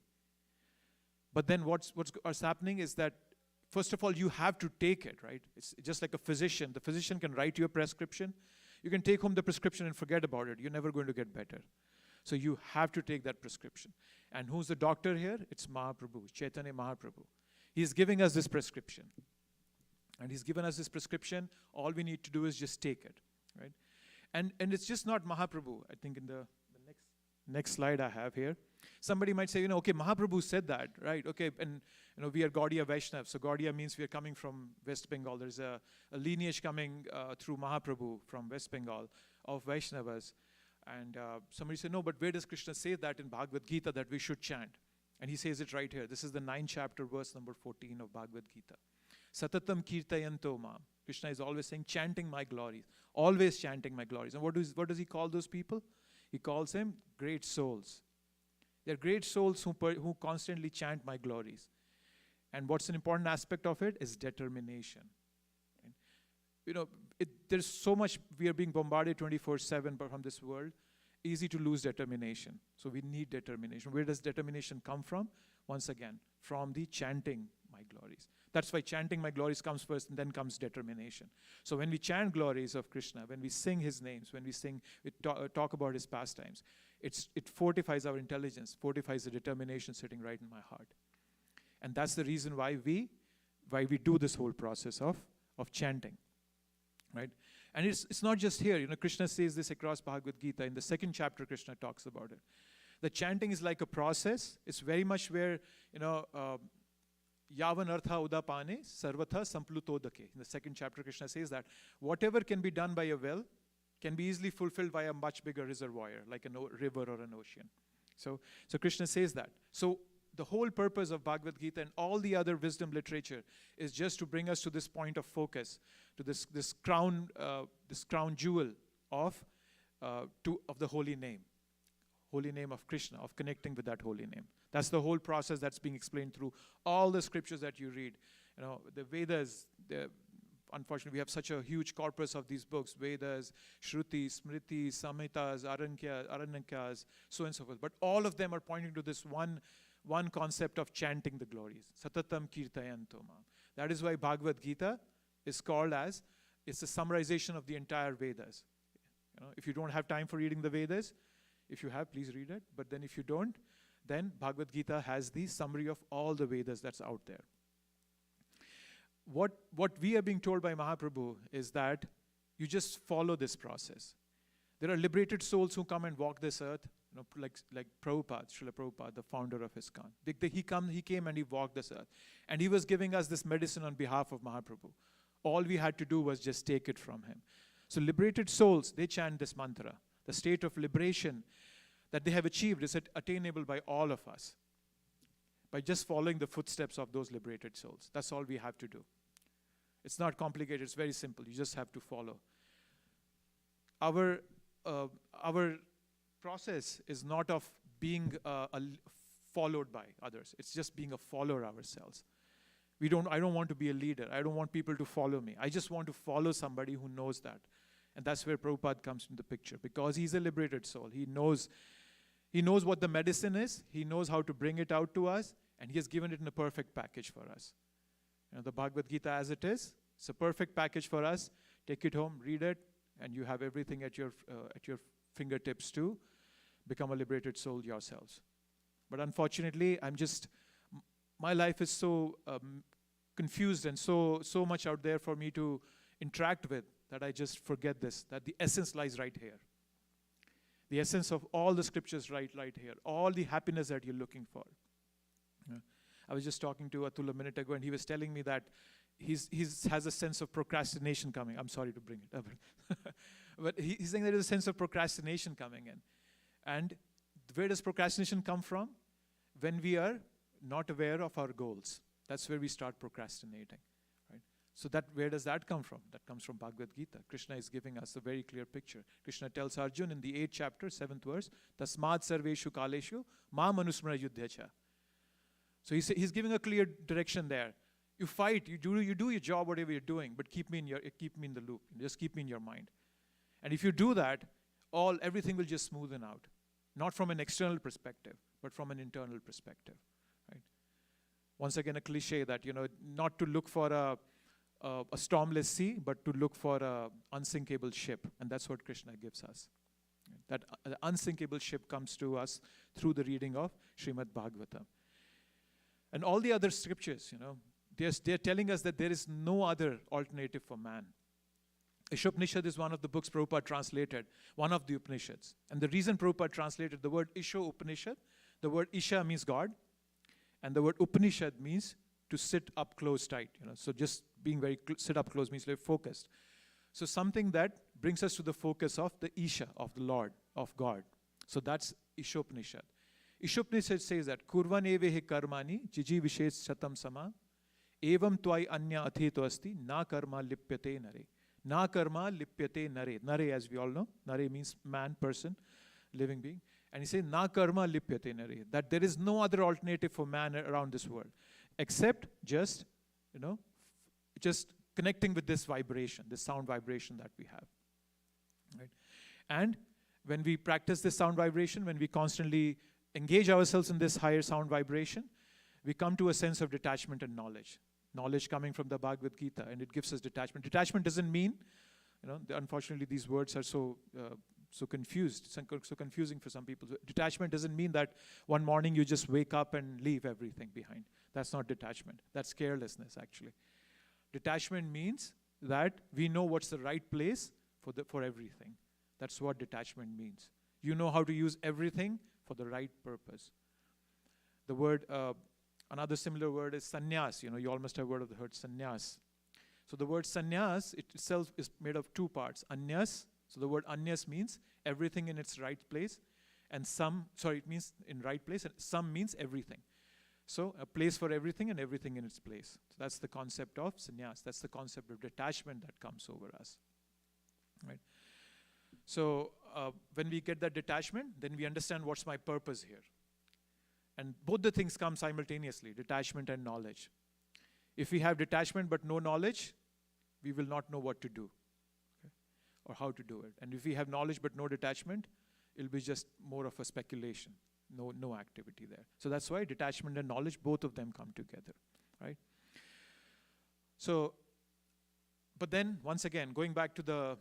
But then what's happening is that, first of all, you have to take it, right? It's just like a physician. The physician can write you a prescription. You can take home the prescription and forget about it. You're never going to get better. So you have to take that prescription. And who's the doctor here? It's Mahaprabhu, Chaitanya Mahaprabhu. He's giving us this prescription. And he's given us this prescription. All we need to do is just take it, right? And it's just not Mahaprabhu. I think in the next slide I have here, somebody might say, okay, Mahaprabhu said that, right? Okay, and we are Gaudiya Vaishnava. So Gaudiya means we are coming from West Bengal. There's a lineage coming through Mahaprabhu from West Bengal of Vaishnavas. And somebody said, no, but where does Krishna say that in Bhagavad Gita that we should chant? And he says it right here. This is the 9th chapter, verse number 14 of Bhagavad Gita. Satatam kirtayanto mam. Krishna is always saying, chanting my glories. Always chanting my glories. And what does he call those people? He calls them great souls. They're great souls who constantly chant my glories. And what's an important aspect of it is determination. There's so much, we are being bombarded 24/7 from this world. Easy to lose determination. So we need determination. Where does determination come from? Once again, from the chanting my glories. That's why chanting my glories comes first, and then comes determination. So when we chant glories of Krishna, when we sing his names, when we talk about his pastimes, it fortifies our intelligence, fortifies the determination sitting right in my heart. And that's the reason why we do this whole process of chanting. Right? And it's not just here. Krishna says this across Bhagavad Gita. In the 2nd chapter, Krishna talks about it. The chanting is like a process. It's very much where, Yavan artha udapane sarvatha samplutodake. In the 2nd chapter, Krishna says that whatever can be done by a well can be easily fulfilled by a much bigger reservoir, like a river or an ocean. So Krishna says that. So the whole purpose of Bhagavad Gita and all the other wisdom literature is just to bring us to this point of focus, to this crown jewel of the holy name of Krishna, of connecting with that holy name. That's the whole process that's being explained through all the scriptures that you read. The Vedas, unfortunately, we have such a huge corpus of these books: Vedas, Shruti, Smriti, Samhitas, Aranyakas, so on and so forth. But all of them are pointing to this one concept of chanting the glories. Satatam kirtayanto mam. That is why Bhagavad Gita is called as, it's a summarization of the entire Vedas. If you don't have time for reading the Vedas, if you have, please read it. But then if you don't, then Bhagavad Gita has the summary of all the Vedas that's out there. What we are being told by Mahaprabhu is that you just follow this process. There are liberated souls who come and walk this earth, like Prabhupada, Srila Prabhupada, the founder of ISKCON. He came and he walked this earth. And he was giving us this medicine on behalf of Mahaprabhu. All we had to do was just take it from him. So liberated souls, they chant this mantra. The state of liberation that they have achieved is attainable by all of us, by just following the footsteps of those liberated souls. That's all we have to do. It's not complicated. It's very simple. You just have to follow. Our process is not of being followed by others. It's just being a follower ourselves. I don't want to be a leader. I don't want people to follow me. I just want to follow somebody who knows that. And that's where Prabhupada comes into the picture, because he's a liberated soul. He knows what the medicine is. He knows how to bring it out to us, and he has given it in a perfect package for us. The Bhagavad Gita as it is, it's a perfect package for us. Take it home, read it, and you have everything at your fingertips to become a liberated soul yourselves. But unfortunately, my life is so confused and so much out there for me to interact with, that I just forget this, that the essence lies right here. The essence of all the scriptures right here. All the happiness that you're looking for. Yeah. I was just talking to Atul a minute ago, and he was telling me that he has a sense of procrastination coming. I'm sorry to bring it up. But he's saying there is a sense of procrastination coming in. And where does procrastination come from? When we are not aware of our goals. That's where we start procrastinating. Right? So where does that come from? That comes from Bhagavad Gita. Krishna is giving us a very clear picture. Krishna tells Arjuna in the 8th chapter, 7th verse, Tasmad sarveshu kaleshu ma manusmara yuddhacha. So he's giving a clear direction there. You fight, you do your job, whatever you're doing, but keep me in the loop. Just keep me in your mind. And if you do that, everything will just smoothen out. Not from an external perspective, but from an internal perspective. Right? Once again, a cliche that, not to look for a stormless sea, but to look for an unsinkable ship. And that's what Krishna gives us. That unsinkable ship comes to us through the reading of Srimad Bhagavatam. And all the other scriptures, they're telling us that there is no other alternative for man. Ishopanishad is one of the books Prabhupada translated, one of the Upanishads. And the reason Prabhupada translated the word Isho Upanishad, the word Isha means God, and the word Upanishad means to sit up close tight. So just being sit up close means very focused. So something that brings us to the focus of the Isha, of the Lord, of God. So that's Ishopanishad. Ishopanishad says that Kurvan evehe karmani jiji vishes shatam sama evam tvai anya atheto asti na karma lipyate nare. Na karma lipyate nare. Nare, as we all know, nare means man, person, living being. And he says, na karma lipyate nare. That there is no other alternative for man around this world, except just connecting with this vibration, this sound vibration that we have. Right? And when we practice this sound vibration, when we constantly engage ourselves in this higher sound vibration, we come to a sense of detachment and knowledge. Knowledge coming from the Bhagavad Gita, and it gives us detachment. Detachment doesn't mean, unfortunately these words are so confusing for some people. Detachment doesn't mean that one morning you just wake up and leave everything behind. That's not detachment. That's carelessness, actually. Detachment means that we know what's the right place for everything. That's what detachment means. You know how to use everything for the right purpose. The word, another similar word is sannyas. You all must have heard sannyas. So the word sannyas itself is made of two parts. Anyas, so the word anyas means everything in its right place. And it means in right place, and some means everything. So a place for everything and everything in its place. So that's the concept of sannyas. That's the concept of detachment that comes over us. Right? So when we get that detachment, then we understand what's my purpose here. And both the things come simultaneously, detachment and knowledge. If we have detachment but no knowledge, we will not know what to do, okay, or how to do it. And if we have knowledge but no detachment, it'll be just more of a speculation, no activity there. So that's why detachment and knowledge, both of them come together, right? So, but then once again, going back to the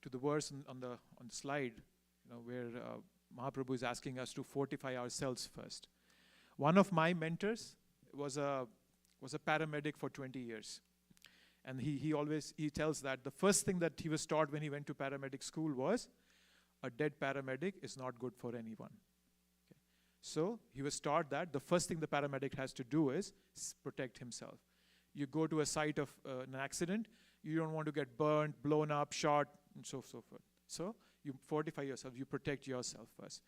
verse on the slide, where Mahaprabhu is asking us to fortify ourselves first. One of my mentors was a paramedic for 20 years. And he tells that the first thing that he was taught when he went to paramedic school was, a dead paramedic is not good for anyone. Okay. So he was taught that the first thing the paramedic has to do is protect himself. You go to a site of an accident, you don't want to get burned, blown up, shot, and so forth. So you fortify yourself, you protect yourself first.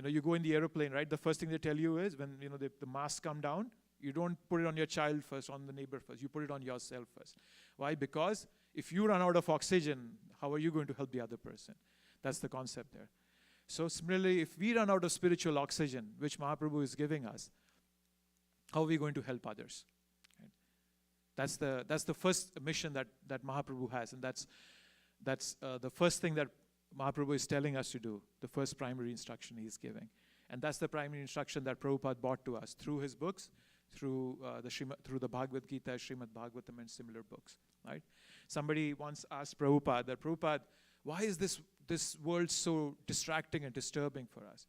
You go in the airplane, right? The first thing they tell you is when the masks come down, you don't put it on your child first, on the neighbor first. You put it on yourself first. Why? Because if you run out of oxygen, how are you going to help the other person? That's the concept there. So similarly, if we run out of spiritual oxygen, which Mahaprabhu is giving us, how are we going to help others? Right? That's the first mission that Mahaprabhu has, and that's the first thing that Mahaprabhu is telling us to do, the first primary instruction he is giving. And that's the primary instruction that Prabhupada brought to us through his books, through the Bhagavad Gita, Srimad Bhagavatam, and similar books. Right? Somebody once asked Prabhupada that, Prabhupada, why is this world so distracting and disturbing for us?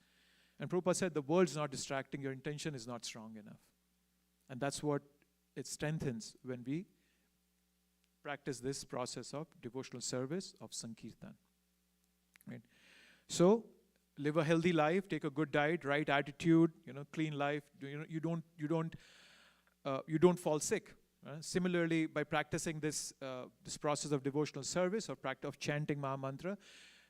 And Prabhupada said, the world's not distracting, your intention is not strong enough. And that's what it strengthens when we practice this process of devotional service, of Sankirtan. Right? So, live a healthy life, take a good diet, right attitude, clean life. You don't fall sick. Similarly, by practicing this process of devotional service or practice of chanting Maha Mantra,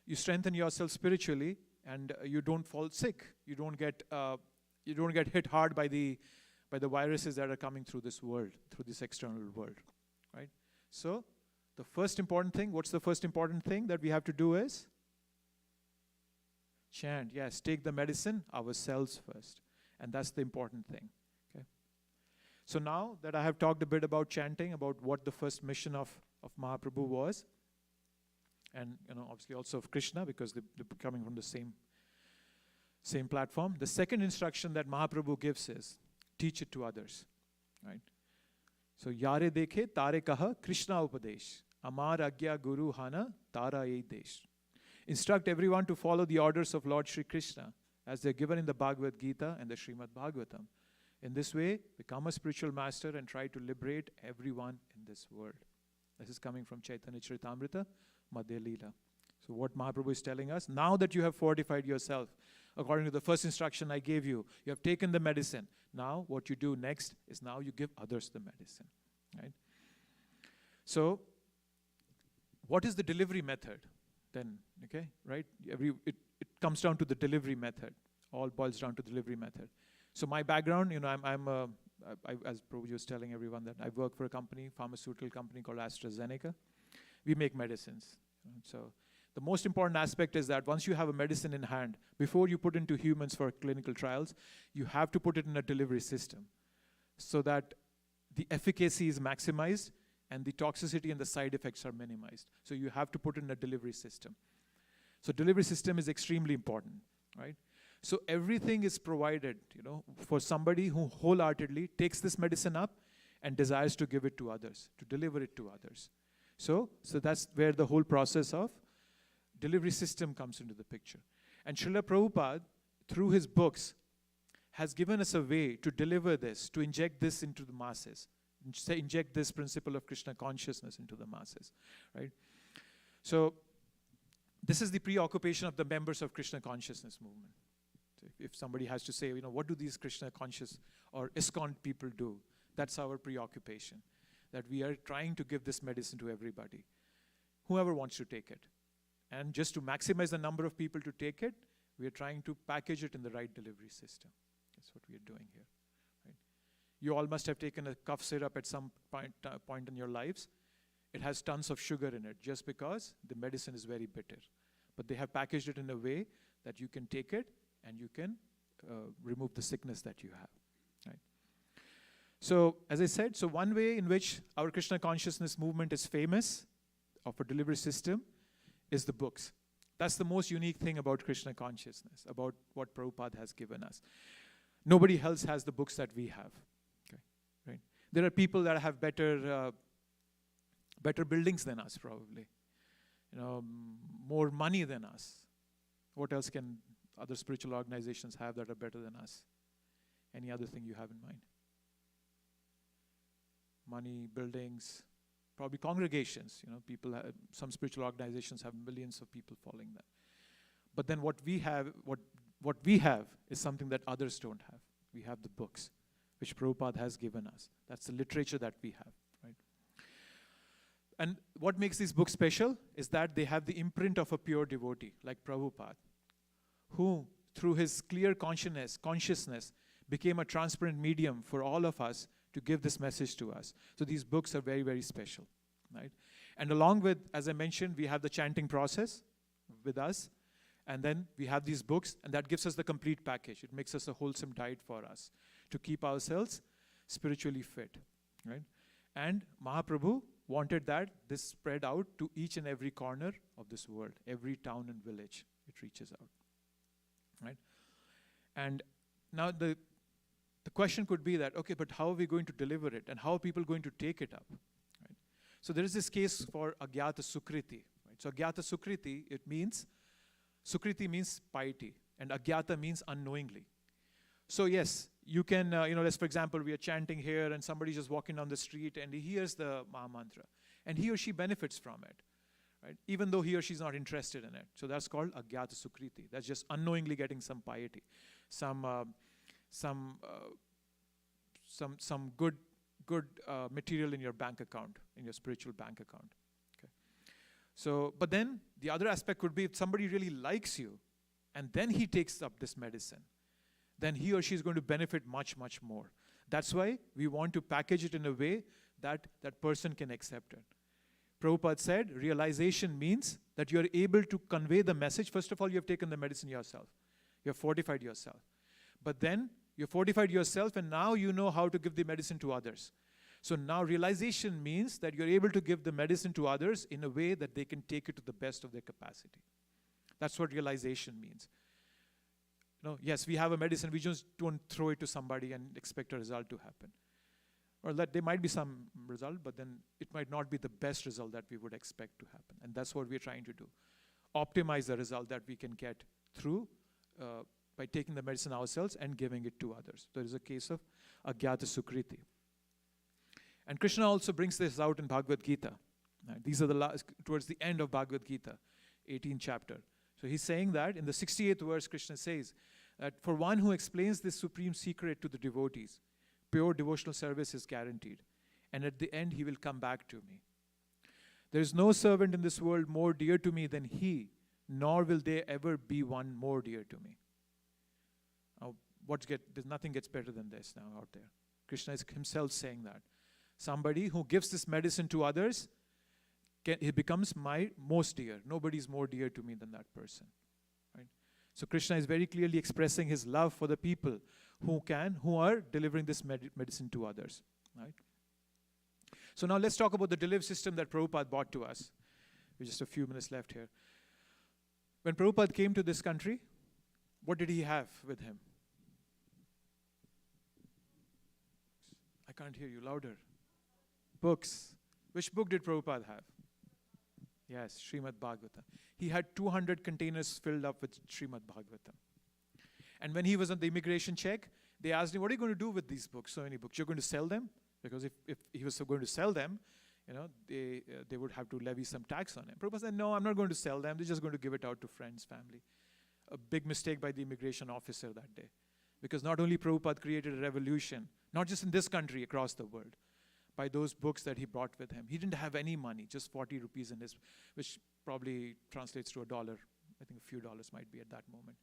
you strengthen yourself spiritually, and you don't fall sick. You don't get hit hard by the viruses that are coming through this world, through this external world, right? So, the first important thing. What's the first important thing that we have to do is chant. Yes, take the medicine ourselves first, and that's the important thing. Okay. So now that I have talked a bit about chanting, about what the first mission of Mahaprabhu was, and obviously also of Krishna, because they're coming from the same platform. The second instruction that Mahaprabhu gives is teach it to others, right? So yare dekhe tare kaha Krishna upadesh, amar agya guru hana tara ei desh. Instruct everyone to follow the orders of Lord Shri Krishna as they're given in the Bhagavad Gita and the Srimad Bhagavatam. In this way, become a spiritual master and try to liberate everyone in this world. This is coming from Chaitanya Charitamrita, Madhya Leela. So what Mahaprabhu is telling us, now that you have fortified yourself, according to the first instruction I gave you, you have taken the medicine. Now what you do next is now you give others the medicine, right? So what is the delivery method then? Okay, right? It comes down to the delivery method. All boils down to the delivery method. So my background, as Prabhuji was telling everyone, that I work for a company, pharmaceutical company called AstraZeneca. We make medicines. So the most important aspect is that once you have a medicine in hand, before you put into humans for clinical trials, you have to put it in a delivery system so that the efficacy is maximized and the toxicity and the side effects are minimized. So you have to put in a delivery system. So delivery system is extremely important, right? So everything is provided, for somebody who wholeheartedly takes this medicine up and desires to give it to others, to deliver it to others. So that's where the whole process of delivery system comes into the picture. And Srila Prabhupada, through his books, has given us a way to deliver this, to inject this into the masses, inject this principle of Krishna consciousness into the masses, right? So this is the preoccupation of the members of Krishna consciousness movement. So if somebody has to say, what do these Krishna conscious or ISKCON people do? That's our preoccupation, that we are trying to give this medicine to everybody, whoever wants to take it. And just to maximize the number of people to take it, we are trying to package it in the right delivery system. That's what we are doing here. Right? You all must have taken a cough syrup at some point in your lives. It has tons of sugar in it just because the medicine is very bitter. But they have packaged it in a way that you can take it and you can remove the sickness that you have. Right? So, as I said, so one way in which our Krishna consciousness movement is famous of a delivery system is the books. That's the most unique thing about Krishna consciousness, about what Prabhupada has given us. Nobody else has the books that we have. Okay, right? There are people that have better buildings than us, probably. More money than us. What else can other spiritual organizations have that are better than us? Any other thing you have in mind? Money, buildings, probably congregations. Some spiritual organizations have millions of people following them. But then what we have is something that others don't have. We have the books, which Prabhupada has given us. That's the literature that we have, right? And what makes these books special is that they have the imprint of a pure devotee, like Prabhupada, who, through his clear consciousness, became a transparent medium for all of us to give this message to us. So these books are very, very special, right? And along with, as I mentioned, we have the chanting process with us, and then we have these books, and that gives us the complete package. It makes us a wholesome diet for us to keep ourselves spiritually fit, right? And Mahaprabhu wanted that this spread out to each and every corner of this world, every town and village it reaches out. Right? And now the question could be that, okay, but how are we going to deliver it? And how are people going to take it up? Right? So there is this case for Agyata Sukriti. Right? So Agyata Sukriti, Sukriti means piety, and Agyata means unknowingly. So yes, you can, let's, for example, we are chanting here and somebody's just walking down the street and he hears the Maha Mantra. And he or she benefits from it, right? Even though he or she's not interested in it. So that's called Agyata Sukriti. That's just unknowingly getting some piety, some good material in your bank account, in your spiritual bank account. Okay. So, but then the other aspect could be if somebody really likes you and then he takes up this medicine, then he or she is going to benefit much, much more. That's why we want to package it in a way that that person can accept it. Prabhupada said, realization means that you are able to convey the message. First of all, you have taken the medicine yourself. You have fortified yourself. But then you fortified yourself and now you know how to give the medicine to others. So now realization means that you're able to give the medicine to others in a way that they can take it to the best of their capacity. That's what realization means. Yes, we have a medicine, we just don't throw it to somebody and expect a result to happen. Or that there might be some result, but then it might not be the best result that we would expect to happen. And that's what we're trying to do. Optimize the result that we can get through by taking the medicine ourselves and giving it to others. There is a case of Agyata Sukriti. And Krishna also brings this out in Bhagavad Gita. These are towards the end of Bhagavad Gita, 18th chapter. So he's saying that in the 68th verse, Krishna says that for one who explains this supreme secret to the devotees, pure devotional service is guaranteed. And at the end, he will come back to me. There is no servant in this world more dear to me than he, nor will there ever be one more dear to me. Nothing gets better than this now out there. Krishna is himself saying that. Somebody who gives this medicine to others, he becomes my most dear. Nobody is more dear to me than that person. Right? So Krishna is very clearly expressing his love for the people who are delivering this medicine to others. Right? So now let's talk about the delivery system that Prabhupada brought to us. With just a few minutes left here. When Prabhupada came to this country, what did he have with him? I can't hear you, louder. Books. Which book did Prabhupada have? Yes, Srimad Bhagavatam. He had 200 containers filled up with Srimad Bhagavatam. And when he was on the immigration check, they asked him, what are you going to do with these books, so many books? You're going to sell them? Because if he was going to sell them, they would have to levy some tax on him. Prabhupada said, no, I'm not going to sell them. They're just going to give it out to friends, family. A big mistake by the immigration officer that day. Because not only Prabhupada created a revolution, not just in this country, across the world, by those books that he brought with him. He didn't have any money, just 40 rupees in his, which probably translates to $1. I think a few dollars might be at that moment.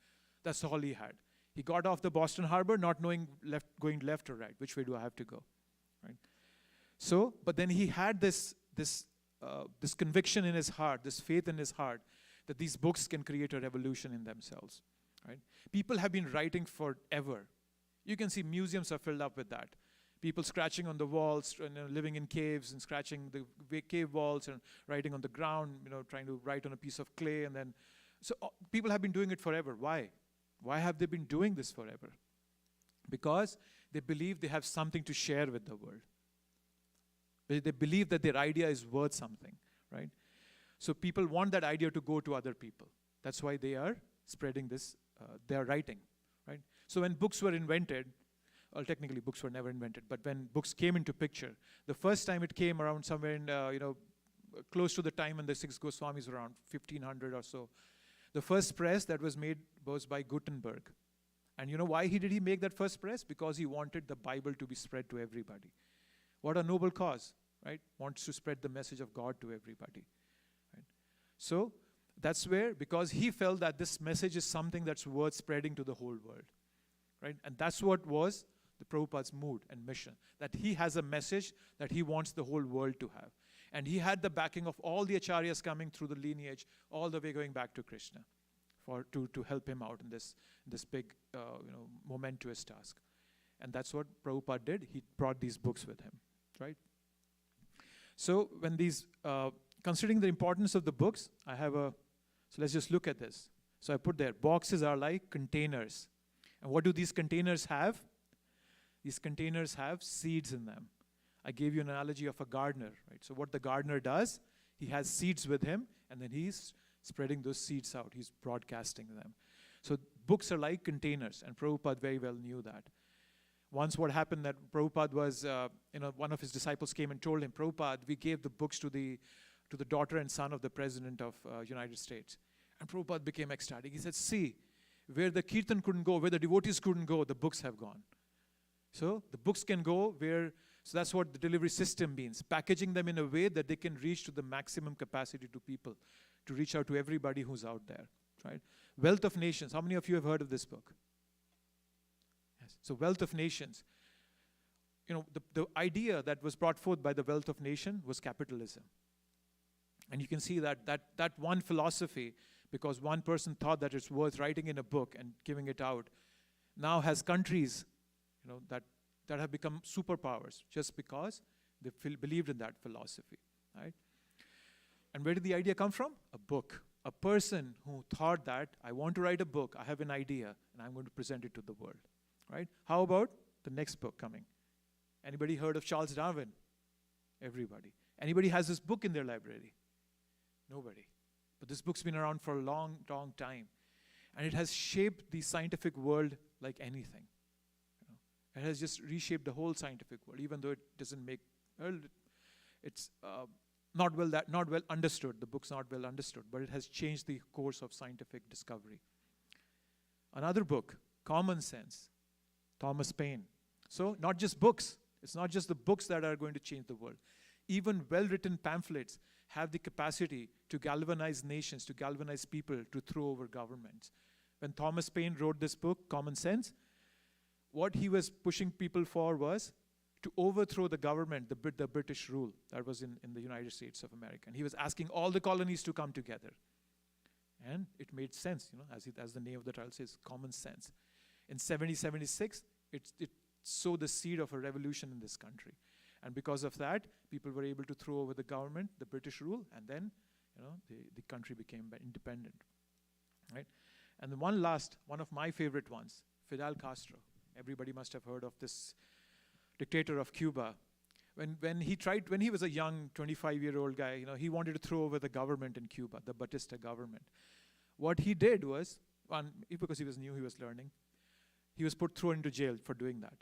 That's all he had. He got off the Boston Harbor not knowing going left or right. Which way do I have to go? Right? So, but then he had this conviction in his heart, this faith in his heart, that these books can create a revolution in themselves. Right? People have been writing forever. You can see museums are filled up with that. People scratching on the walls, living in caves and scratching the cave walls and writing on the ground, trying to write on a piece of clay. And then, so people have been doing it forever. Why? Why have they been doing this forever? Because they believe they have something to share with the world. They believe that their idea is worth something, right? So people want that idea to go to other people. That's why they are spreading this, they are writing, right? So when books were invented, well, technically books were never invented, but when books came into picture, the first time it came around somewhere in, close to the time when the 6 Goswamis were around, 1500 or so. The first press that was made was by Gutenberg. And you know why did he make that first press? Because he wanted the Bible to be spread to everybody. What a noble cause, right? Wants to spread the message of God to everybody. Right? So that's where, because he felt that this message is something that's worth spreading to the whole world. Right? And that's what was the Prabhupada's mood and mission, that he has a message that he wants the whole world to have. And he had the backing of all the acharyas coming through the lineage, all the way going back to Krishna, to help him out in this big, momentous task. And that's what Prabhupada did. He brought these books with him, right? So when these, considering the importance of the books, I have a, so let's just look at this. So I put there, boxes are like containers. And what do these containers have? These containers have seeds in them. I gave you an analogy of a gardener, right? So what the gardener does, he has seeds with him, and then he's spreading those seeds out. He's broadcasting them. So books are like containers, and Prabhupada very well knew that. Once what happened that Prabhupada was, one of his disciples came and told him, Prabhupada, we gave the books to the daughter and son of the President of United States. And Prabhupada became ecstatic. He said, see, where the kirtan couldn't go, where the devotees couldn't go, the books have gone. So the books can go where, so that's what the delivery system means, packaging them in a way that they can reach to the maximum capacity to people, to reach out to everybody who's out there, right? Wealth of Nations, how many of you have heard of this book? Yes. So Wealth of Nations, the idea that was brought forth by the Wealth of Nation was capitalism. And you can see that one philosophy, because one person thought that it's worth writing in a book and giving it out, now has countries that have become superpowers just because they believed in that philosophy, right? And where did the idea come from? A book. A person who thought that, I want to write a book, I have an idea, and I'm going to present it to the world, right? How about the next book coming? Anybody heard of Charles Darwin? Everybody. Anybody has this book in their library? Nobody. But this book's been around for a long, long time. And it has shaped the scientific world like anything. It has just reshaped the whole scientific world, even though it doesn't make, well, it's not well understood. The book's not well understood, but it has changed the course of scientific discovery. Another book, Common Sense, Thomas Paine. So not just books. It's not just the books that are going to change the world. Even well-written pamphlets have the capacity to galvanize nations, to galvanize people, to throw over governments. When Thomas Paine wrote this book, Common Sense, what he was pushing people for was to overthrow the government, the British rule that was in the United States of America. And he was asking all the colonies to come together. And it made sense, as the name of the title says, Common Sense. In 1776, it sowed the seed of a revolution in this country. And because of that, people were able to throw over the government, the British rule, and then the country became independent. Right? And then one of my favorite ones, Fidel Castro. Everybody must have heard of this dictator of Cuba. When he was a young 25-year-old guy, he wanted to throw over the government in Cuba, the Batista government. What he did was, because he was new, he was learning, he was thrown into jail for doing that.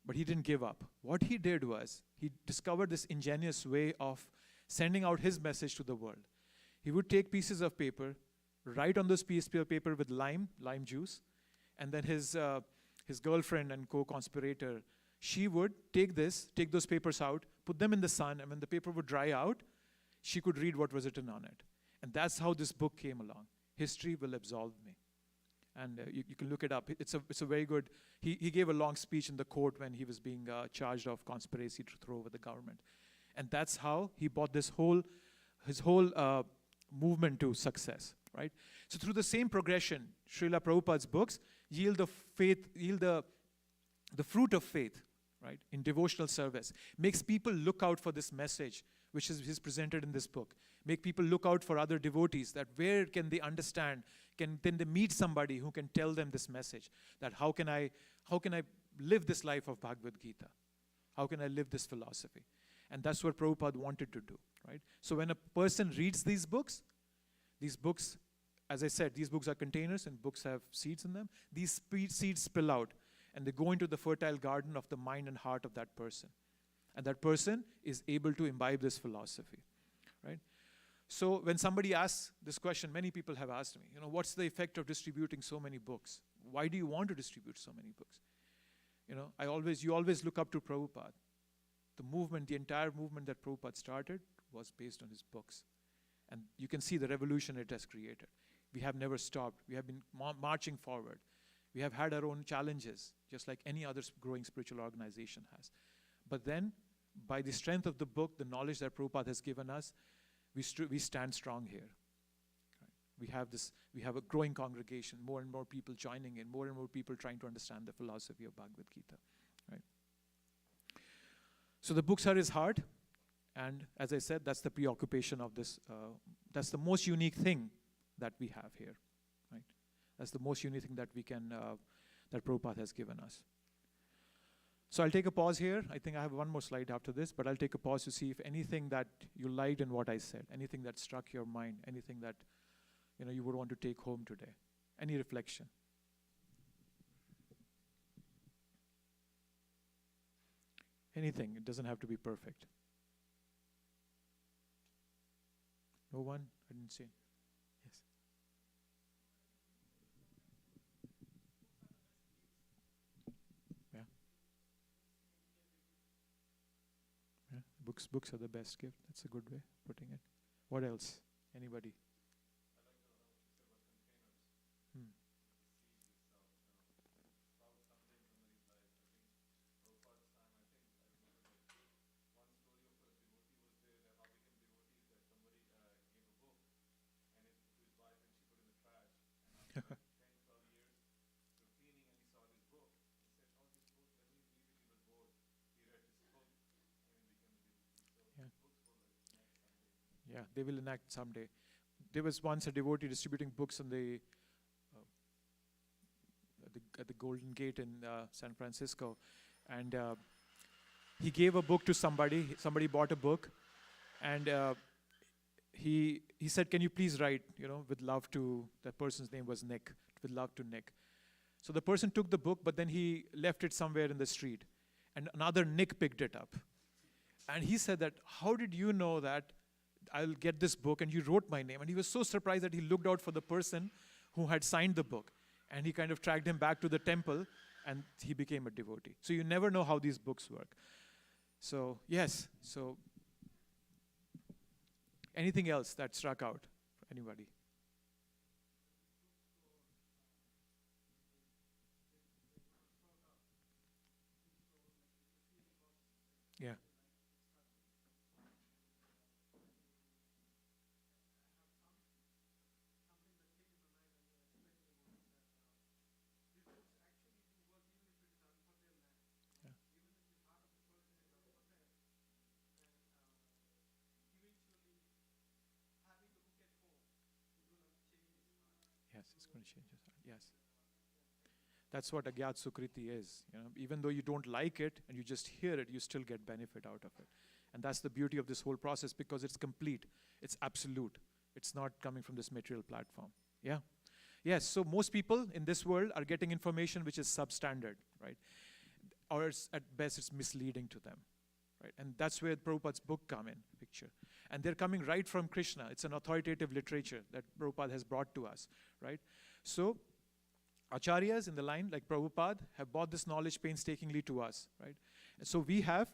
But he didn't give up. What he did was, he discovered this ingenious way of sending out his message to the world. He would take pieces of paper, write on those pieces of paper with lime juice, and then his girlfriend and co-conspirator, she would take those papers out, put them in the sun, and when the paper would dry out, she could read what was written on it. And that's how this book came along. History Will Absolve Me. And you can look it up. It's a very good, he gave a long speech in the court when he was being charged of conspiracy to throw over the government. And that's how he brought his whole movement to success, right? So through the same progression, Srila Prabhupada's books yield the fruit of faith, right, in devotional service. Makes people look out for this message, which is presented in this book. Make people look out for other devotees, that where can they understand, then they meet somebody who can tell them this message, that how can I live this life of Bhagavad Gita? How can I live this philosophy? And that's what Prabhupada wanted to do, right? So when a person reads these books, as I said, these books are containers and books have seeds in them. These seeds spill out and they go into the fertile garden of the mind and heart of that person. And that person is able to imbibe this philosophy, right? So when somebody asks this question, many people have asked me, what's the effect of distributing so many books? Why do you want to distribute so many books? You always look up to Prabhupada. The entire movement that Prabhupada started was based on his books. And you can see the revolution it has created. We have never stopped. We have been marching forward. We have had our own challenges, just like any other growing spiritual organization has. But then, by the strength of the book, the knowledge that Prabhupada has given us, we stand strong here. Right? We have a growing congregation, more and more people joining in, more and more people trying to understand the philosophy of Bhagavad Gita. Right? So the books are his heart, And as I said, that's the preoccupation of this. That's the most unique thing that we have here, right? That's the most unique thing that we can, that Prabhupada has given us. So I'll take a pause here. I think I have one more slide after this, but I'll take a pause to see if anything that you liked in what I said, anything that struck your mind, anything that you would want to take home today, any reflection. Anything. It doesn't have to be perfect. No one? I didn't see. Yes. Yeah. Yeah. Books are the best gift. That's a good way of putting it. What else? Anybody? Hmm. Yeah. Yeah, they will enact someday. There was once a devotee distributing books on at the Golden Gate in San Francisco, and he gave a book to somebody. Somebody bought a book, and he said, "Can you please write, with love to," that person's name was Nick, "with love to Nick." So the person took the book, but then he left it somewhere in the street, and another Nick picked it up. And he said that, "How did you know that I'll get this book and you wrote my name?" And he was so surprised that he looked out for the person who had signed the book. And he kind of tracked him back to the temple, and he became a devotee. So you never know how these books work. So, yes. So, anything else that struck out for anybody? Yeah. Yes, it's going to change his heart. Yes. That's what Agyat Sukriti is. Even though you don't like it and you just hear it, you still get benefit out of it. And that's the beauty of this whole process, because it's complete. It's absolute. It's not coming from this material platform. Yeah. Yes, so most people in this world are getting information which is substandard, right? Or at best it's misleading to them, right? And that's where Prabhupada's book come in picture. And they're coming right from Krishna. It's an authoritative literature that Prabhupada has brought to us, right? So Acharyas in the line, like Prabhupada, have brought this knowledge painstakingly to us, right? And so we have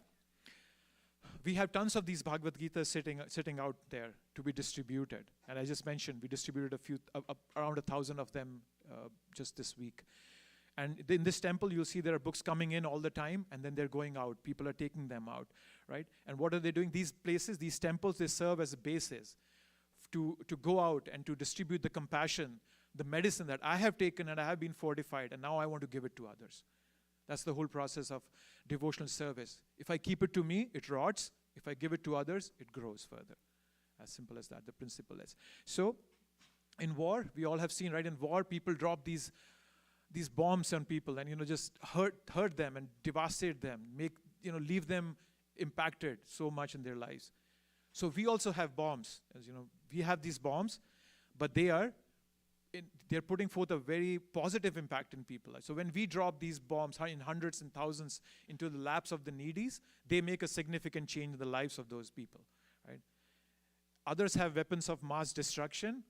tons of these Bhagavad Gita sitting out there to be distributed. And I just mentioned, we distributed around 1,000 of them just this week. And in this temple, you'll see there are books coming in all the time, and then they're going out. People are taking them out, right? And what are they doing? These places, these temples, they serve as bases to go out and to distribute the compassion, the medicine that I have taken and I have been fortified, and now I want to give it to others. That's the whole process of devotional service. If I keep it to me, it rots. If I give it to others, it grows further. As simple as that, the principle is. So, in war, we all have seen, right? In war, people drop these bombs on people and, just hurt them and devastate them, leave them impacted so much in their lives. So we also have bombs. As we have these bombs, but they're putting forth a very positive impact in people. So when we drop these bombs in hundreds and thousands into the laps of the needies, they make a significant change in the lives of those people, right? Others have weapons of mass destruction.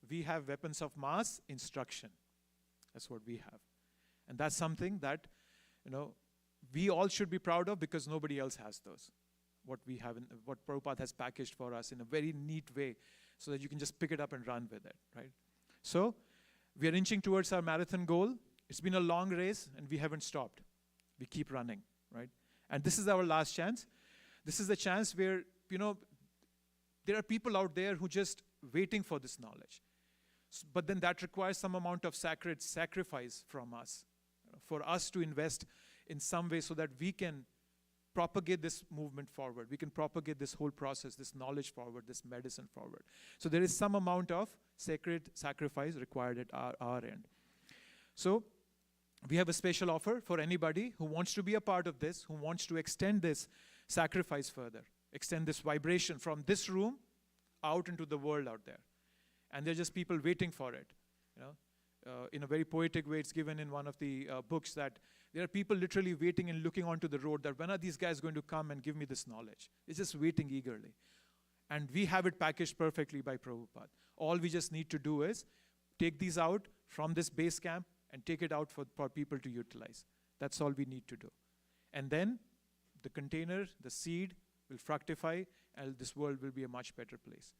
We have weapons of mass instruction. That's what we have. And that's something that, we all should be proud of, because nobody else has those. What we have, what Prabhupada has packaged for us in a very neat way, so that you can just pick it up and run with it, right? So, we are inching towards our marathon goal. It's been a long race, and we haven't stopped. We keep running, right? And this is our last chance. This is the chance where, there are people out there who just waiting for this knowledge. But then that requires some amount of sacred sacrifice from us, for us to invest in some way so that we can propagate this movement forward. We can propagate this whole process, this knowledge forward, this medicine forward. So there is some amount of sacred sacrifice required at our end. So we have a special offer for anybody who wants to be a part of this, who wants to extend this sacrifice further, extend this vibration from this room out into the world out there. And there are just people waiting for it. You know, in a very poetic way, it's given in one of the books that there are people literally waiting and looking onto the road that when are these guys going to come and give me this knowledge? It's just waiting eagerly. And we have it packaged perfectly by Prabhupada. All we just need to do is take these out from this base camp and take it out for people to utilize. That's all we need to do. And then the container, the seed will fructify, and this world will be a much better place.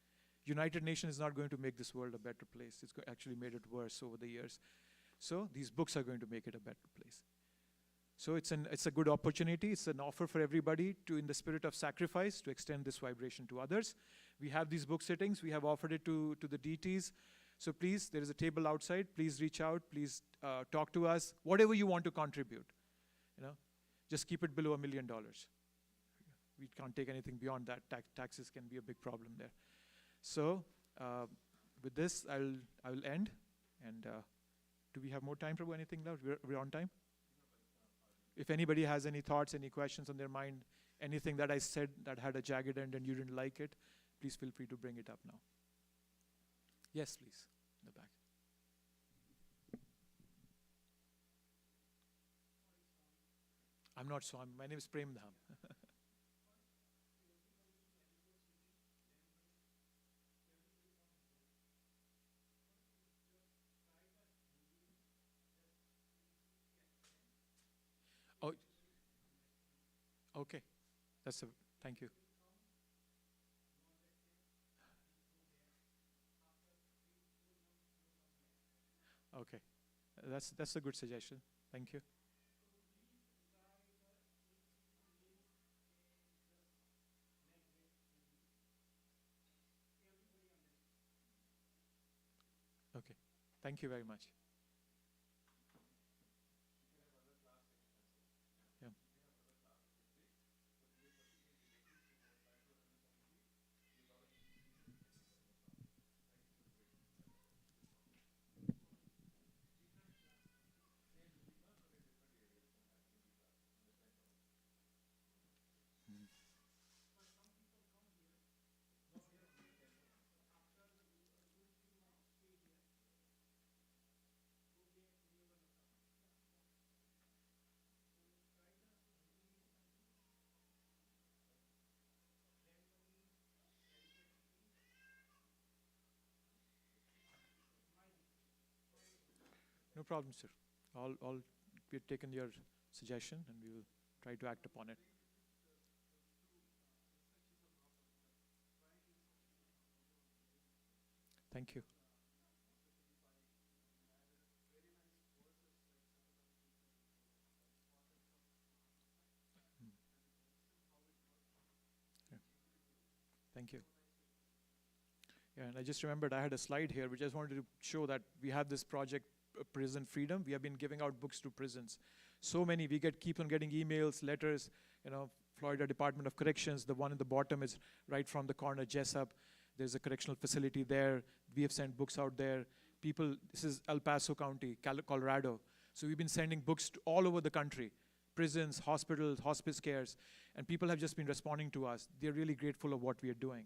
United Nations is not going to make this world a better place. It's actually made it worse over the years. So these books are going to make it a better place. So it's a good opportunity. It's an offer for everybody to, in the spirit of sacrifice, to extend this vibration to others. We have these book sittings. We have offered it to the deities. So please, there is a table outside. Please reach out. Please talk to us. Whatever you want to contribute, just keep it below $1 million. We can't take anything beyond that. Taxes can be a big problem there. So with this, I will end. And do we have more time, Prabhu? Anything left? We're on time? If anybody has any thoughts, any questions on their mind, anything that I said that had a jagged end and you didn't like it, please feel free to bring it up now. Yes, please, in the back. I'm not Swami. My name is Prem Dham. Oh, okay. Thank you. Okay. That's a good suggestion. Thank you. Okay. Thank you very much. Yeah. No problem, sir. We've taken your suggestion and we will try to act upon it. Thank you. Yeah. Thank you. Yeah, and I just remembered I had a slide here which I just wanted to show that we have this project, Prison Freedom. We have been giving out books to prisons. So many, we keep on getting emails, letters, Florida Department of Corrections. The one at the bottom is right from the corner, Jessup. There's a correctional facility there. We have sent books out there. People, this is El Paso County, Colorado. So we've been sending books to all over the country, prisons, hospitals, hospice cares, and people have just been responding to us. They're really grateful of what we are doing.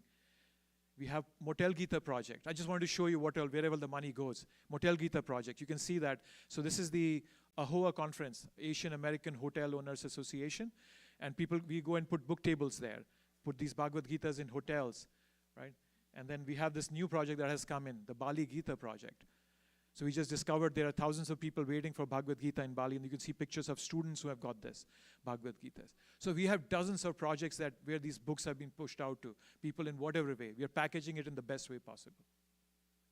We have Motel Gita project. I just wanted to show you wherever the money goes. Motel Gita project, you can see that. So this is the AHOA conference, Asian American Hotel Owners Association. And we go and put book tables there, put these Bhagavad Gitas in hotels, right? And then we have this new project that has come in, the Bali Gita project. So we just discovered there are thousands of people waiting for Bhagavad Gita in Bali, and you can see pictures of students who have got this, Bhagavad Gitas. So we have dozens of projects where these books have been pushed out to people in whatever way. We are packaging it in the best way possible.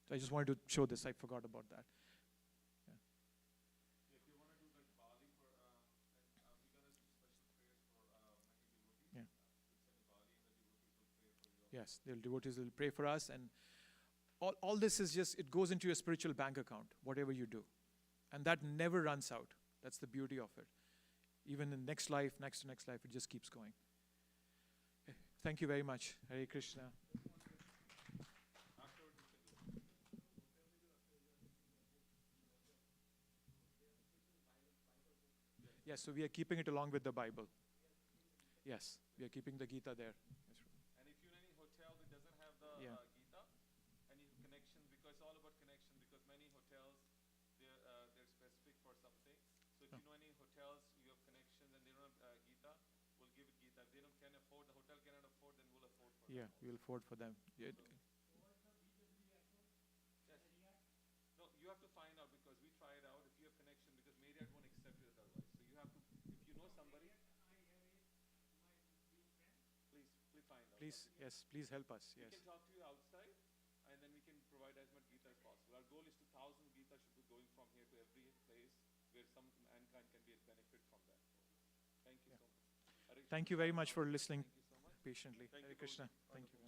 So I just wanted to show this. I forgot about that. Yeah. If you want to do like Bali for, we got a special prayers for many devotees. Yeah. Send Bali and the devotees will pray for you. Yes, the devotees will pray for us, and all this is just, it goes into your spiritual bank account, whatever you do. And that never runs out. That's the beauty of it. even in next life, next to next life, it just keeps going. Okay, thank you very much. Hare Krishna. Yes, so we are keeping it along with the Bible. Yes, we are keeping the Gita there. And if you're in any hotel that doesn't have the Yeah. Gita, any connection, because it's all about connection, because many hotels, they're specific for something. So if you know any hotels, you have connections and they don't have Gita, we'll give it Gita. If they don't can afford, the hotel cannot afford, then we'll afford for Yeah, them. we'll afford for them. Yeah. Yes. No, you have to find out because we try it out. If you have connection, because Marriott won't accept it otherwise. So you have to, if you know somebody, please find out. Please, yes, please help us. We Yes. can talk to you outside, and then we can provide as much Gita as possible. Our goal is to 1,000 Gita should be going from here to every place where some mankind can be benefit from that. Thank you so much. Hare Thank you very much for listening Thank you so much. patiently. Thank Hare you, Krishna. Prabhuji. Thank you.